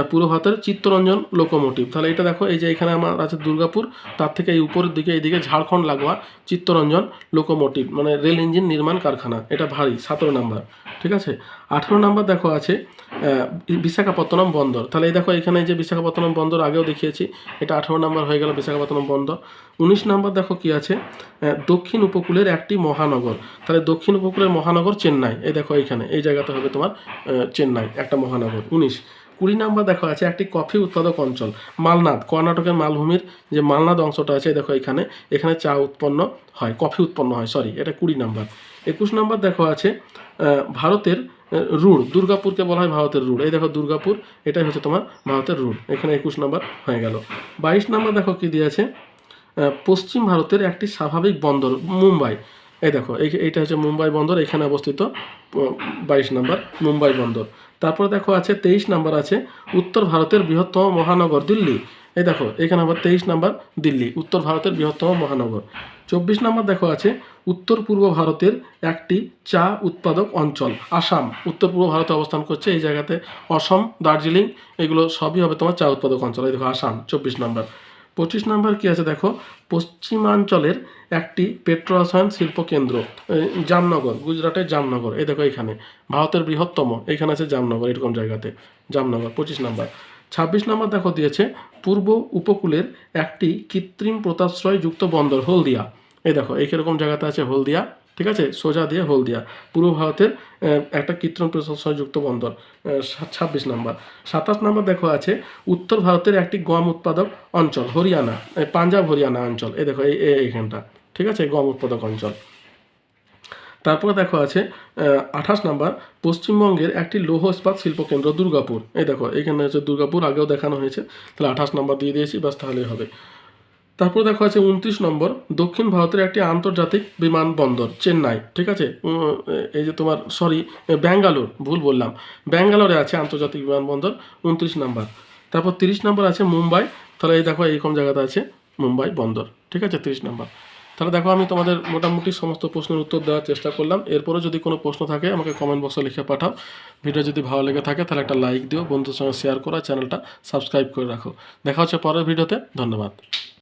পূর্ব ভারতের চিত্তরঞ্জন লোকোমোটিভ। তাহলে এটা দেখো, এই যে এখানে আমার আছে দুর্গাপুর, তার থেকে এই উপরের দিকে এইদিকে ঝাড়খণ্ড লাগোয়া চিত্তরঞ্জন লোকোমোটিভ, মানে রেল ইঞ্জিন নির্মাণ কারখানা। এটা ভারী, 17 নাম্বার। ঠিক আছে। 18 নাম্বার দেখো আছে বিশাখাপত্তনম বন্দর। তাহলে এই দেখো এখানে যে বিশাখাপত্তনম বন্দর আগেও দেখিয়েছি, এটা 18 নাম্বার হয়ে গেল বিশাখাপত্তনম বন্দর। 19 নাম্বার দেখো কি আছে, দক্ষিণ উপকূলের একটি মহানগর। তাহলে দক্ষিণ উপকূলের মহানগর চেন্নাই। এই দেখো এইখানে এই জায়গাতে হবে তোমার চেন্নাই একটা মহানগর। 19। 20 নাম্বার দেখো আছে একটি কফি উৎপাদক অঞ্চল মালনাদ, কর্ণাটকের মালভূমির যে মালনাদ অংশটা আছে দেখো এখানে, এখানে চা উৎপন্ন হয়, কফি উৎপন্ন হয়, সরি, এটা 20 নাম্বার। 21 নাম্বার দেখো আছে ভারতের রুড়, দুর্গাপুরকে বলা হয় ভারতের রুড়। এই দেখো দুর্গাপুর, এটাই হচ্ছে তোমার ভারতের রুড়। এখানে 21 নাম্বার হয়ে গেল। 22 নাম্বার দেখো কি দিয়েছে, পশ্চিম ভারতের একটি স্বাভাবিক বন্দর মুম্বাই। এই দেখো এইটা হচ্ছে মুম্বাই বন্দর, এখানে অবস্থিত 22 নাম্বার মুম্বাই বন্দর। তারপরে দেখো আছে 23 নাম্বার আছে উত্তর ভারতের বৃহত্তম মহানগর দিল্লি। এই দেখো এখানে আবার 23 নাম্বার দিল্লি, উত্তর ভারতের বৃহত্তম মহানগর। 24 নাম্বার দেখো আছে উত্তর পূর্ব ভারতের একটি চা উৎপাদক অঞ্চল আসাম, উত্তর পূর্ব ভারতে অবস্থান করছে এই জায়গাতে। অসম, দার্জিলিং এগুলো সবই হবে তোমার চা উৎপাদক অঞ্চল। এই দেখো আসাম 24 নাম্বার। 25 নাম্বার কি আছে দেখো, পশ্চিমাঞ্চলের একটি পেট্রো রসায়ন শিল্প কেন্দ্র জামনগর, গুজরাটের জামনগর। এই দেখো এখানে ভারতের বৃহত্তম, এখানে আছে জামনগর, এরকম জায়গাতে জামনগর। 25 নাম্বার। 26 নাম্বার দেখো দিয়েছে পূর্ব উপকূলের একটি কৃত্রিম পোতাশ্রয় যুক্ত বন্দর হলদিয়া। এই দেখো এইরকম জায়গাতে আছে হলদিয়া, ঠিক আছে, সোজা দিয়ে হলদিয়া, পূর্ব ভারতের একটা কৃত্রিম প্রশাসনযুক্ত বন্দর। 26 নাম্বার। 27 নাম্বার দেখো আছে উত্তর ভারতের একটি গম উৎপাদক অঞ্চল হরিয়ানা, পাঞ্জাব হরিয়ানা অঞ্চল। এই দেখো এইখানটা, ঠিক আছে, গম উৎপাদক অঞ্চল। তারপরে দেখো আছে 28 নাম্বার পশ্চিমবঙ্গের একটি লৌহ ইস্পাত শিল্পকেন্দ্র দুর্গাপুর। এই দেখো এইখানে হচ্ছে দুর্গাপুর, আগেও দেখানো হয়েছে, তাহলে 28 নাম্বার দিয়ে দিয়েছি, বাস তাহলেই হবে। তারপর দেখো আছে 29 নম্বর দক্ষিণ ভারতের একটি আন্তর্জাতিক বিমানবন্দর চেন্নাই, ঠিক আছে। এই যে তোমার সরি ব্যাঙ্গালোর, ভুল বললাম, ব্যাঙ্গালোরে আছে আন্তর্জাতিক বিমানবন্দর 29 নাম্বার। তারপর 30 নাম্বার আছে মুম্বাই। তাহলে এই দেখো এইরকম জায়গাতে আছে মুম্বাই বন্দর, ঠিক আছে, 30 নাম্বার। তাহলে দেখো আমি তোমাদের মোটামুটি সমস্ত প্রশ্নের উত্তর দেওয়ার চেষ্টা করলাম। এরপরে যদি কোনো প্রশ্ন থাকে আমাকে কমেন্ট বক্সে লিখে পাঠাও। ভিডিও যদি ভালো লেগে থাকে তাহলে একটা লাইক দিও, বন্ধুর সঙ্গে শেয়ার করো, চ্যানেলটা সাবস্ক্রাইব করে রাখো। দেখা হচ্ছে পরের ভিডিওতে। ধন্যবাদ।